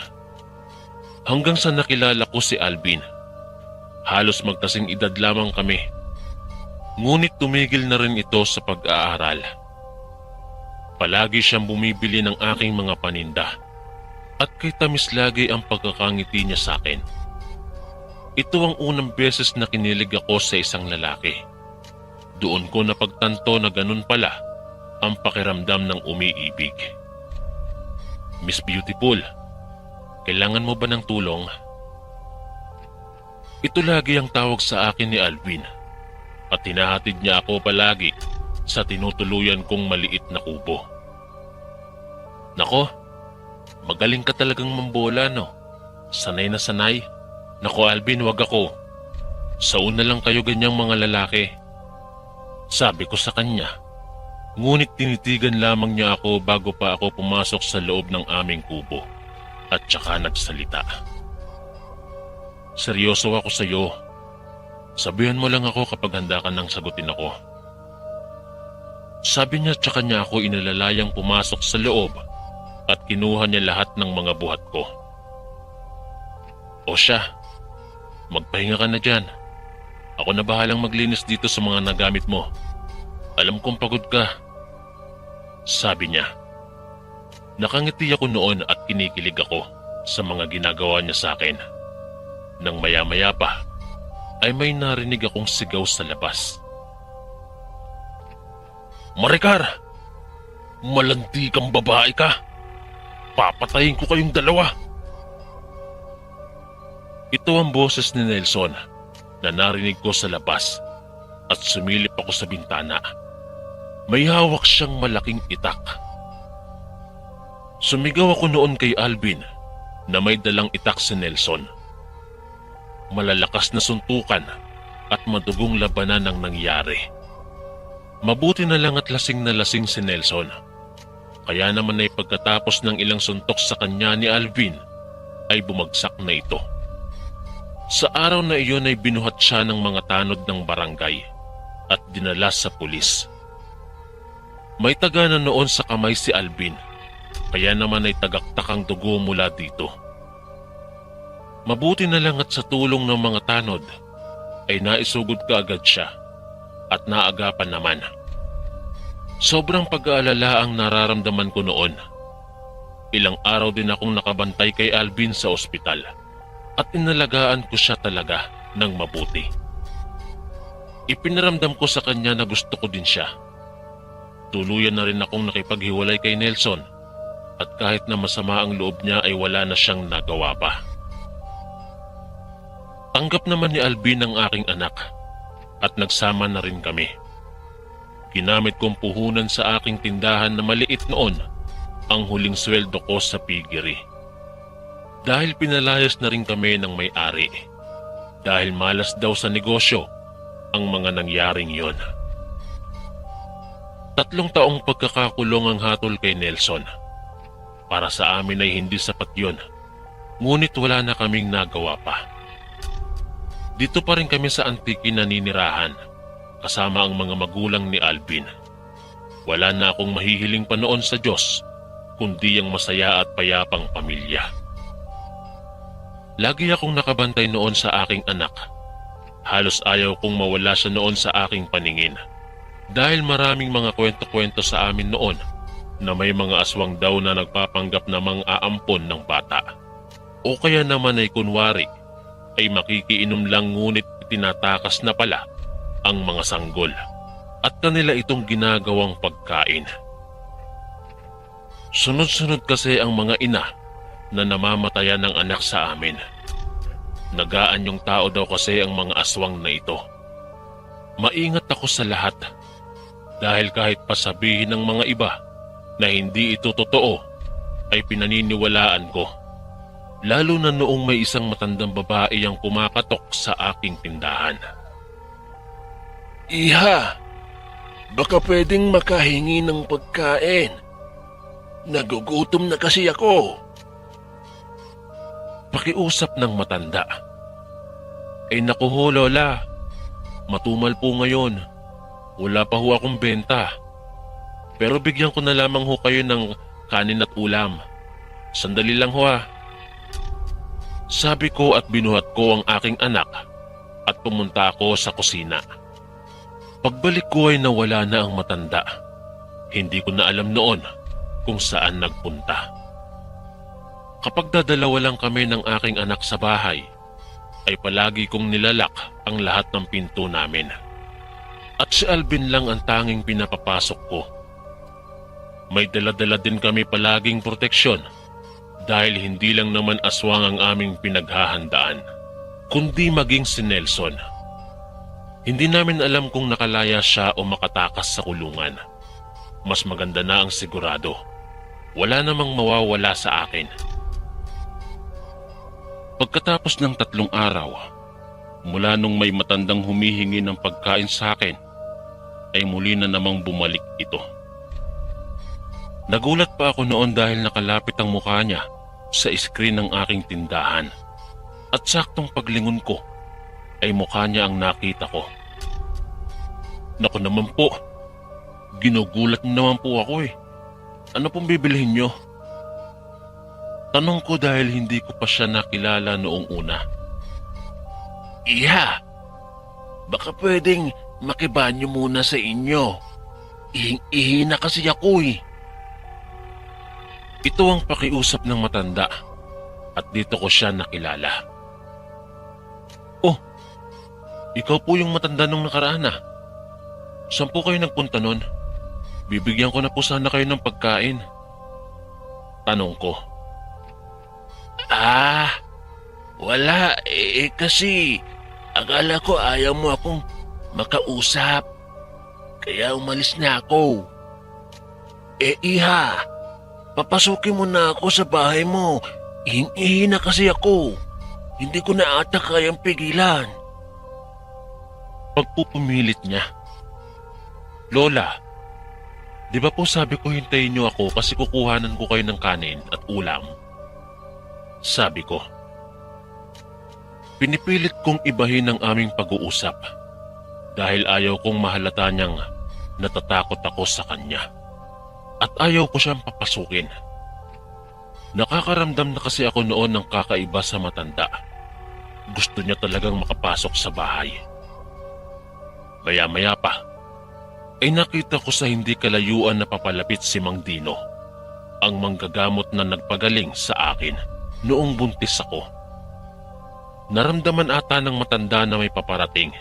Hanggang sa nakilala ko si Alvin. Halos magkasing edad lamang kami. Ngunit tumigil na rin ito sa pag-aaral. Palagi siyang bumibili ng aking mga paninda. At kay tamis lagi ang pagkakangiti niya sa akin. Ito ang unang beses na kinilig ako sa isang lalaki. Doon ko napagtanto na ganun pala ang pakiramdam ng umiibig. Miss Beautiful, kailangan mo ba ng tulong? Ito lagi ang tawag sa akin ni Alvin at hinahatid niya ako palagi sa tinutuluyan kong maliit na kubo. Nako, magaling ka talagang mambola, no? Sanay na sanay. Nako Alvin, wag ako. Sa una lang kayo ganyang mga lalaki. Sabi ko sa kanya. Ngunit tinitigan lamang niya ako bago pa ako pumasok sa loob ng aming kubo. At saka nagsalita. Seryoso ako sa iyo. Sabihan mo lang ako kapag handa ka nang sagutin ako. Sabi niya tsaka niya ako inalalayang pumasok sa loob at kinuha niya lahat ng mga buhat ko. O siya, magpahinga ka na dyan. Ako na bahalang maglinis dito sa mga nagamit mo. Alam kong pagod ka. Sabi niya. Nakangiti ako noon at kinikilig ako sa mga ginagawa niya sa akin. Nang maya-maya pa, ay may narinig akong sigaw sa labas. Maricar! Malandi kang babae ka! Papatayin ko kayong dalawa! Ito ang boses ni Nelson na narinig ko sa labas at sumilip ako sa bintana. May hawak siyang malaking itak. Sumigaw ako noon kay Alvin na may dalang itak si Nelson. Malalakas na suntukan at madugong labanan ang nangyari. Mabuti na lang at lasing na lasing si Nelson. Kaya naman ay pagkatapos ng ilang suntok sa kanya ni Alvin ay bumagsak na ito. Sa araw na iyon ay binuhat siya ng mga tanod ng barangay at dinala sa pulis. May taga na noon sa kamay si Alvin, kaya naman ay tagaktak ang dugo mula dito. Mabuti na lang at sa tulong ng mga tanod ay naisugod kaagad siya at naagapan naman. Sobrang pag-aalala ang nararamdaman ko noon. Ilang araw din akong nakabantay kay Alvin sa ospital at inalagaan ko siya talaga ng mabuti. Ipinaramdam ko sa kanya na gusto ko din siya. Tuluyan na rin akong nakipaghiwalay kay Nelson at kahit na masama ang loob niya ay wala na siyang nagawa pa. Tanggap naman ni Alvin ang aking anak at nagsama na rin kami. Ginamit kong puhunan sa aking tindahan na maliit noon ang huling sweldo ko sa piggery. Dahil pinalayas na rin kami ng may-ari. Dahil malas daw sa negosyo ang mga nangyaring yon. 3 taong pagkakakulong ang hatol kay Nelson. Para sa amin ay hindi sapat yon. Ngunit wala na kaming nagawa pa. Dito pa rin kami sa Antique naninirahan. Kasama ang mga magulang ni Alvin. Wala na akong mahihiling pa noon sa Diyos, kundi ang masaya at payapang pamilya. Lagi akong nakabantay noon sa aking anak. Halos ayaw kong mawala siya noon sa aking paningin. Dahil maraming mga kwento-kwento sa amin noon na may mga aswang daw na nagpapanggap na mang-aampon ng bata. O kaya naman ay kunwari ay makikiinom lang ngunit tinatakas na pala ang mga sanggol at kanila itong ginagawang pagkain. Sunod-sunod kasi ang mga ina na namamatayan ng anak sa amin. Nagaan yung tao daw kasi ang mga aswang na ito. Maingat ako sa lahat dahil kahit pasabihin ng mga iba na hindi ito totoo ay pinaniniwalaan ko. lalo na noong may isang matandang babae ang kumakatok sa aking tindahan. Iha, baka pwedeng makahingi ng pagkain. Nagugutom na kasi ako. Pakiusap ng matanda. Ay naku ho, Lola. Matumal po ngayon. Wala pa ho akong benta. Pero bigyan ko na lamang ho kayo ng kanin at ulam. Sandali lang ho ah. Sabi ko at binuhat ko ang aking anak at pumunta ako sa kusina. Pagbalik ko ay nawala na ang matanda. Hindi ko na alam noon kung saan nagpunta. Kapag dadalawa lang kami ng aking anak sa bahay, ay palagi kong nilalak ang lahat ng pinto namin. At si Alvin lang ang tanging pinapapasok ko. May dala-dala din kami palaging proteksyon dahil hindi lang naman aswang ang aming pinaghahandaan, kundi maging si Nelson. Hindi namin alam kung nakalaya siya o makatakas sa kulungan. Mas maganda na ang sigurado. Wala namang mawawala sa akin. Pagkatapos ng 3 araw, mula nung may matandang humihingi ng pagkain sa akin, ay muli na namang bumalik ito. Nagulat pa ako noon dahil nakalapit ang mukha niya sa screen ng aking tindahan. At saktong paglingon ko, ay mukha niya ang nakita ko. Naku naman po, ginugulat naman po ako eh. Ano pong bibilhin niyo? Tanong ko dahil hindi ko pa siya nakilala noong una. Iha, baka pwedeng makibanyo muna sa inyo. Ihing-ihi na kasi ako eh. Ito ang pakiusap ng matanda at dito ko siya nakilala. Oh, ikaw po yung matanda nung nakaraan ah. Saan po kayo nagpunta nun? Bibigyan ko na po sana kayo ng pagkain. Tanong ko. Wala kasi akala ko ayaw mo akong makausap. Kaya umalis na ako. Iha, papasukin mo na ako sa bahay mo. Ihing-ihi na kasi ako. Hindi ko na ata kayang pigilan. Pagpupumilit niya. Lola, di ba po sabi ko hintayin niyo ako kasi kukuhanan ko kayo ng kanin at ulam? Sabi ko. Pinipilit kong ibahin ang aming pag-uusap dahil ayaw kong mahalata niyang natatakot ako sa kanya at ayaw ko siyang papasukin. Nakakaramdam na kasi ako noon ng kakaiba sa matanda. Gusto niya talagang makapasok sa bahay. Maya-maya pa, ay nakita ko sa hindi kalayuan na papalapit si Mang Dino, ang manggagamot na nagpagaling sa akin noong buntis ako. Naramdaman ata ng matanda na may paparating,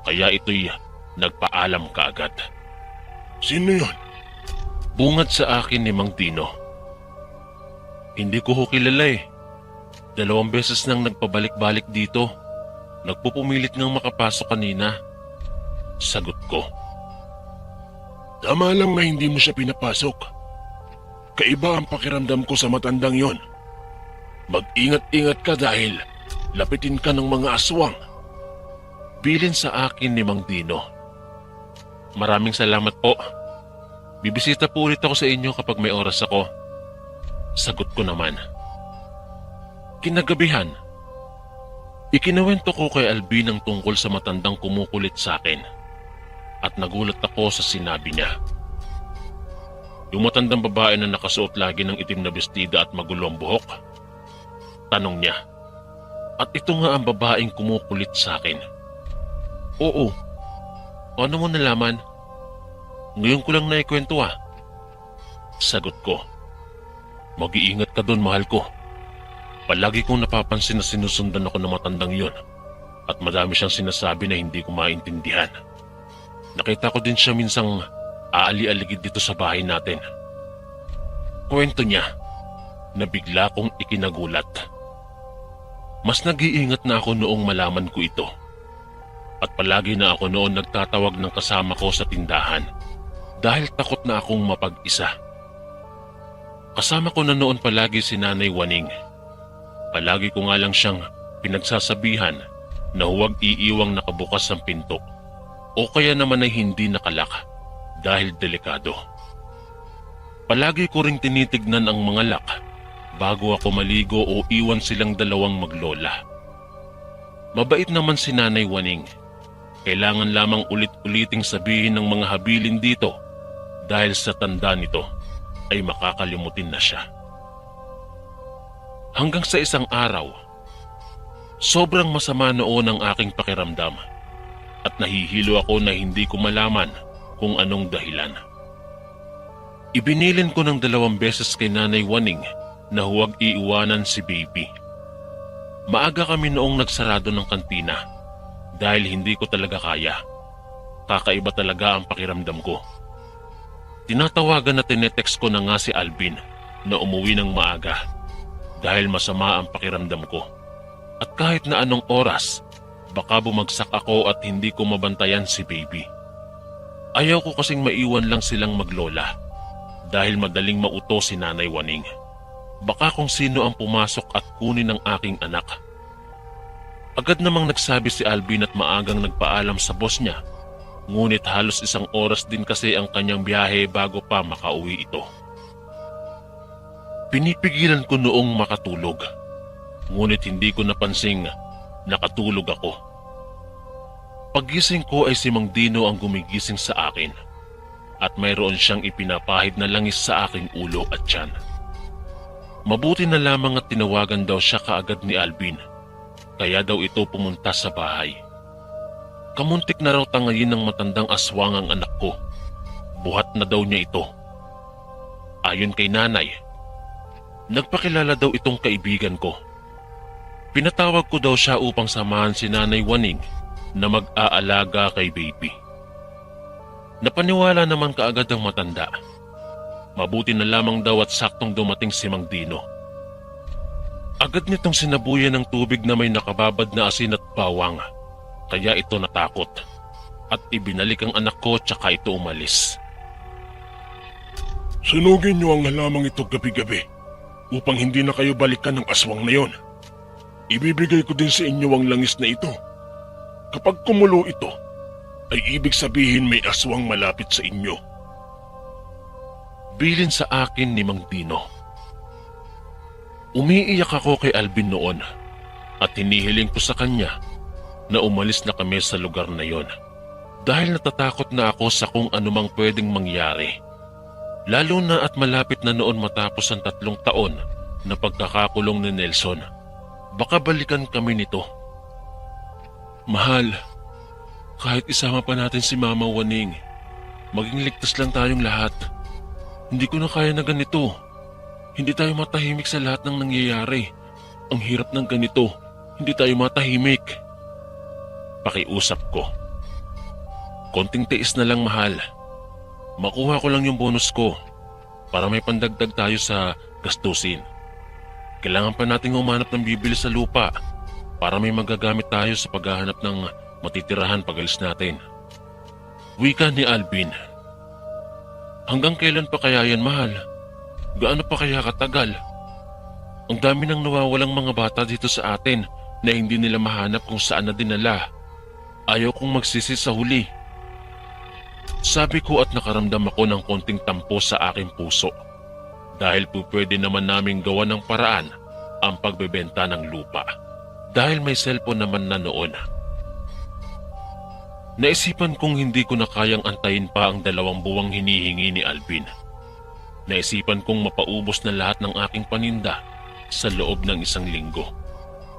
kaya ito'y nagpaalam kaagad. Sino yun? Bungad sa akin ni Mang Dino. Hindi ko ho kilala eh. 2 beses nang nagpabalik-balik dito. Nagpupumilit ngang makapasok kanina. Sagot ko. Tama lang na hindi mo siya pinapasok. Kaiba ang pakiramdam ko sa matandang yon. Mag-ingat-ingat ka dahil lapitin ka ng mga aswang. Bilin sa akin ni Mang Dino. Maraming salamat po. Bibisita po ulit ako sa inyo kapag may oras ako. Sagot ko naman. Kinagabihan, ikinuwento ko kay Alvin ang tungkol sa matandang kumukulit sa akin at nagulat ako sa sinabi niya. Yung matandang babae na nakasuot lagi ng itim na bestida at magulo ang buhok? Tanong niya. At ito nga ang babaeng kumukulit sa akin. Oo. Ano mo nalaman? Ngayon ko lang naikwento ah. Sagot ko. Mag-iingat ka doon, mahal ko. Palagi kong napapansin na sinusundan ako ng matandang yon at madami siyang sinasabi na hindi ko maintindihan. Nakita ko din siya minsang aali-aligid dito sa bahay natin. Kwento niya na bigla kong ikinagulat. Mas nag-iingat na ako noong malaman ko ito. At palagi na ako noon nagtatawag ng kasama ko sa tindahan dahil takot na akong mapag-isa. Kasama ko na noon palagi si Nanay Waning Palagi ko nga lang siyang pinagsasabihan na huwag iiwang nakabukas ang pinto o kaya naman ay hindi nakalak dahil delikado. Palagi ko ring tinitignan ang mga lock bago ako maligo o iwan silang dalawang maglola. Mabait naman si Nanay Waning. Kailangan lamang ulit-uliting sabihin ng mga habilin dito dahil sa tanda nito ay makakalimutin na siya. Hanggang sa isang araw, sobrang masama noon ang aking pakiramdam at nahihilo ako na hindi ko malaman kung anong dahilan. Ibinilin ko ng 2 beses kay Nanay Waning na huwag iiwanan si Baby. Maaga kami noong nagsarado ng kantina dahil hindi ko talaga kaya. Kakaiba talaga ang pakiramdam ko. Tinatawagan na tinetext ko na nga si Alvin na umuwi ng maaga dahil masama ang pakiramdam ko. At kahit na anong oras, baka bumagsak ako at hindi ko mabantayan si Baby. Ayaw ko kasing maiwan lang silang maglola dahil madaling mauto si Nanay Waning. Baka kung sino ang pumasok at kunin ang aking anak. Agad namang nagsabi si Alvin at maagang nagpaalam sa boss niya. Ngunit halos 1 oras din kasi ang kanyang biyahe bago pa makauwi ito. Pinipigilan ko noong makatulog. Ngunit hindi ko napansing nakatulog ako. Paggising ko ay si Mang Dino ang gumigising sa akin at mayroon siyang ipinapahid na langis sa aking ulo at tiyan. Mabuti na lamang at tinawagan daw siya kaagad ni Alvin, kaya daw ito pumunta sa bahay. Kamuntik na raw tangayin ng matandang aswang ang anak ko. Buhat na daw niya ito. Ayon kay Nanay, nagpakilala daw itong kaibigan ko. Pinatawag ko daw siya upang samahan si Nanay Waning na mag-aalaga kay Baby. Napaniwala naman kaagad ang matanda. Mabuti na lamang daw at saktong dumating si Mang Dino. Agad nitong sinabuyan ng tubig na may nakababad na asin at bawang, kaya ito natakot at ibinalik ang anak ko tsaka ito umalis. Sunugin niyo ang halamang ito gabi-gabi upang hindi na kayo balikan ng aswang na yon. Ibibigay ko din sa inyo ang langis na ito. Kapag kumulo ito, ay ibig sabihin may aswang malapit sa inyo. Bilin sa akin ni Mang Dino. Umiiyak ako kay Alvin noon at hinihiling ko sa kanya na umalis na kami sa lugar na yon dahil natatakot na ako sa kung anumang pwedeng mangyari. Lalo na at malapit na noon matapos ang 3 taon na pagkakakulong ni Nelson. Baka balikan kami nito. Mahal, kahit isama pa natin si Mama Waning, maging ligtas lang tayong lahat. Hindi ko na kaya na ganito. Hindi tayo matahimik sa lahat ng nangyayari. Ang hirap ng ganito. Hindi tayo matahimik. Pakiusap ko. Konting tiis na lang, mahal. Makuha ko lang yung bonus ko para may pandagdag tayo sa gastusin. Kailangan pa nating humanap ng bibili sa lupa para may magagamit tayo sa paghahanap ng matitirahan pag-alis natin. Wika ni Alvin. Hanggang kailan pa kaya yan, mahal? Gaano pa kaya katagal? Ang dami nang nawawalang mga bata dito sa atin na hindi nila mahanap kung saan na dinala. Ayaw kong magsisi sa huli. Sabi ko at nakaramdam ako ng konting tampo sa aking puso. Dahil po pwede naman naming gawa ng paraan ang pagbebenta ng lupa. Dahil may cellphone naman na noon. Naisipan kong hindi ko na kayang antayin pa ang 2 buwang hinihingi ni Alvin. Naisipan kong mapaubos na lahat ng aking paninda sa loob ng 1 linggo.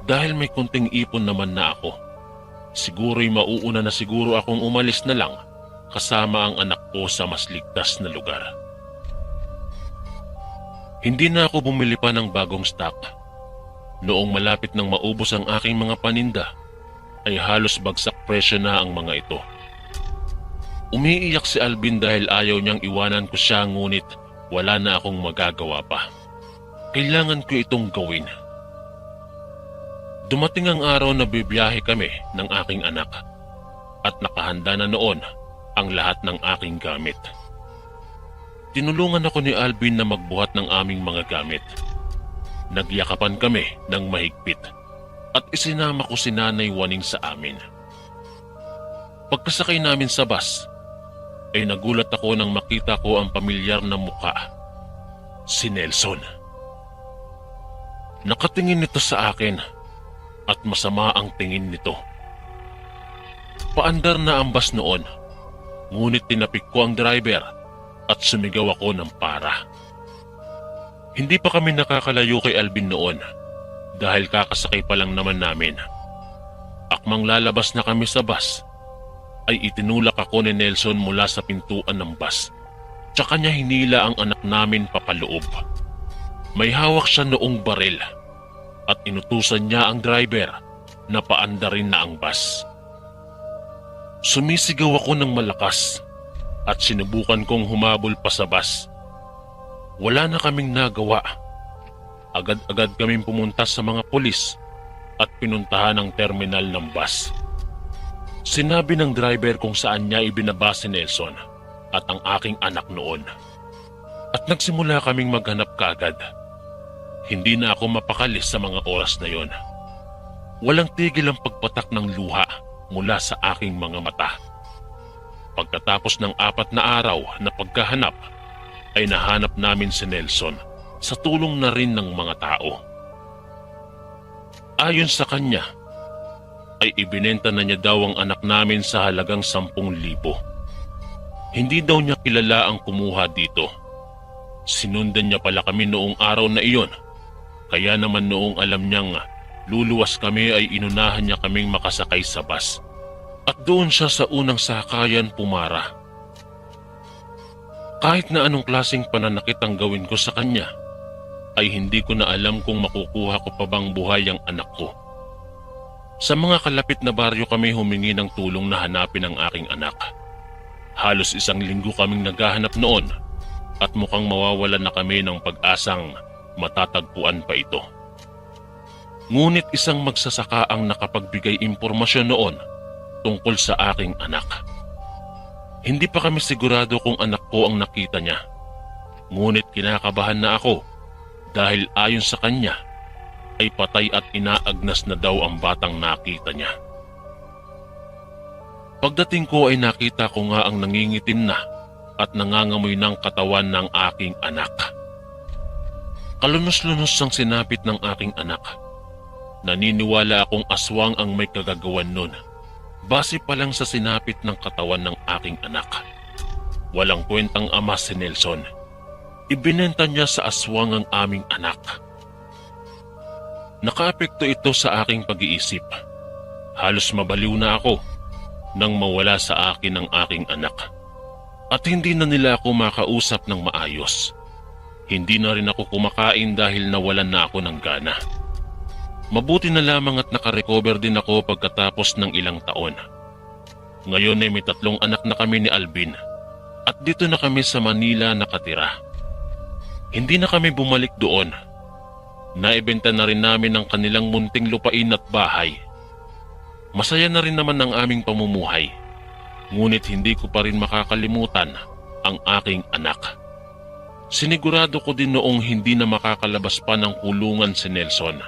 Dahil may konting ipon naman na ako. Siguro'y mauuna na siguro akong umalis na lang kasama ang anak ko sa mas ligtas na lugar. Hindi na ako bumili pa ng bagong stock. Noong malapit nang maubos ang aking mga paninda, ay halos bagsak presyo na ang mga ito. Umiiyak si Alvin dahil ayaw niyang iwanan ko siya, ngunit wala na akong magagawa pa. Kailangan ko itong gawin. Dumating ang araw na bibiyahe kami ng aking anak at nakahanda na noon ang lahat ng aking gamit. Tinulungan ako ni Alvin na magbuhat ng aming mga gamit. Nagyakapan kami ng mahigpit at isinama ko si Nanay Waning sa amin. Pagkasakay namin sa bus, ay nagulat ako nang makita ko ang pamilyar na muka, si Nelson. Nakatingin nito sa akin at masama ang tingin nito. Paandar na ang bus noon, ngunit tinapik ko ang driver at sumigaw ako ng para. Hindi pa kami nakakalayo kay Alvin noon dahil kakasakay pa lang naman namin. Akmang lalabas na kami sa bus, ay itinulak ako ni Nelson mula sa pintuan ng bus. Tsaka niya hinila ang anak namin papaloob. May hawak siya noong baril at inutusan niya ang driver na paandarin na ang bus. Sumisigaw ako ng malakas at sinubukan kong humabol pa sa bus. Wala na kaming nagawa. Agad-agad kaming pumunta sa mga pulis at pinuntahan ang terminal ng bus. Sinabi ng driver kung saan niya ibinaba si Nelson at ang aking anak noon. At nagsimula kaming maghanap kaagad. Hindi na ako mapakali sa mga oras na yon. Walang tigil ang pagpatak ng luha mula sa aking mga mata. Pagkatapos ng 4 na araw na pagkahanap, ay nahanap namin si Nelson sa tulong na rin ng mga tao. Ayon sa kanya, ay ibinenta na niya daw ang anak namin sa halagang 10,000. Hindi daw niya kilala ang kumuha dito. Sinundan niya pala kami noong araw na iyon, kaya naman noong alam niyang luluwas kami ay inunahan niya kaming makasakay sa bus. At doon siya sa unang sakayan pumara. Kahit na anong klaseng pananakit ang gawin ko sa kanya, ay hindi ko na alam kung makukuha ko pa bang buhay ang anak ko. Sa mga kalapit na baryo kami humingi ng tulong na hanapin ang aking anak. Halos 1 linggo kaming naghahanap noon at mukhang mawawalan na kami ng pag-asang matatagpuan pa ito. Ngunit isang magsasaka ang nakapagbigay impormasyon noon tungkol sa aking anak. Hindi pa kami sigurado kung anak ko ang nakita niya. Ngunit kinakabahan na ako dahil ayon sa kanya ay patay at inaagnas na daw ang batang nakita niya. Pagdating ko ay nakita ko nga ang nangingitim na at nangangamoy ng katawan ng aking anak. Kalunos-lunos ang sinapit ng aking anak. Naniniwala akong aswang ang may kagagawan nun. Base pa lang sa sinapit ng katawan ng aking anak. Walang kwentang ama si Nelson. Ibinenta niya sa aswang ang aming anak. Nakaapekto ito sa aking pag-iisip. Halos mabaliw na ako nang mawala sa akin ang aking anak. At hindi na nila ako makausap ng maayos. Hindi na rin ako kumakain dahil nawalan na ako ng gana. Mabuti na lamang at nakarecover din ako pagkatapos ng ilang taon. Ngayon ay may 3 anak na kami ni Alvin at dito na kami sa Manila nakatira. Hindi na kami bumalik doon. Naibenta na rin namin ang kanilang munting lupain at bahay. Masaya na rin naman ang aming pamumuhay. Ngunit hindi ko pa rin makakalimutan ang aking anak. Sinigurado ko din noong hindi na makakalabas pa ng kulungan si Nelson.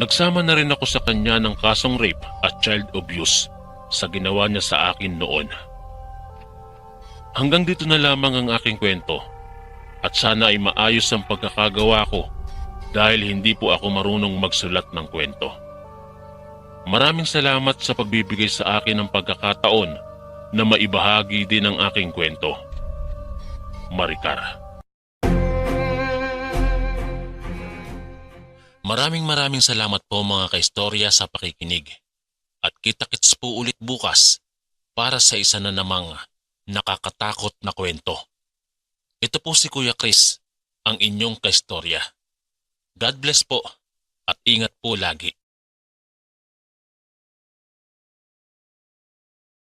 Nagsama na rin ako sa kanya ng kasong rape at child abuse sa ginawa niya sa akin noon. Hanggang dito na lamang ang aking kwento at sana ay maayos ang pagkakagawa ko dahil hindi po ako marunong magsulat ng kwento. Maraming salamat sa pagbibigay sa akin ng pagkakataon na maibahagi din ang aking kwento. Maricar. Maraming salamat po mga kaistorya sa pakikinig. At kita-kits po ulit bukas para sa isa na namang nakakatakot na kwento. Ito po si Kuya Chris, ang inyong kaistorya. God bless po at ingat po lagi.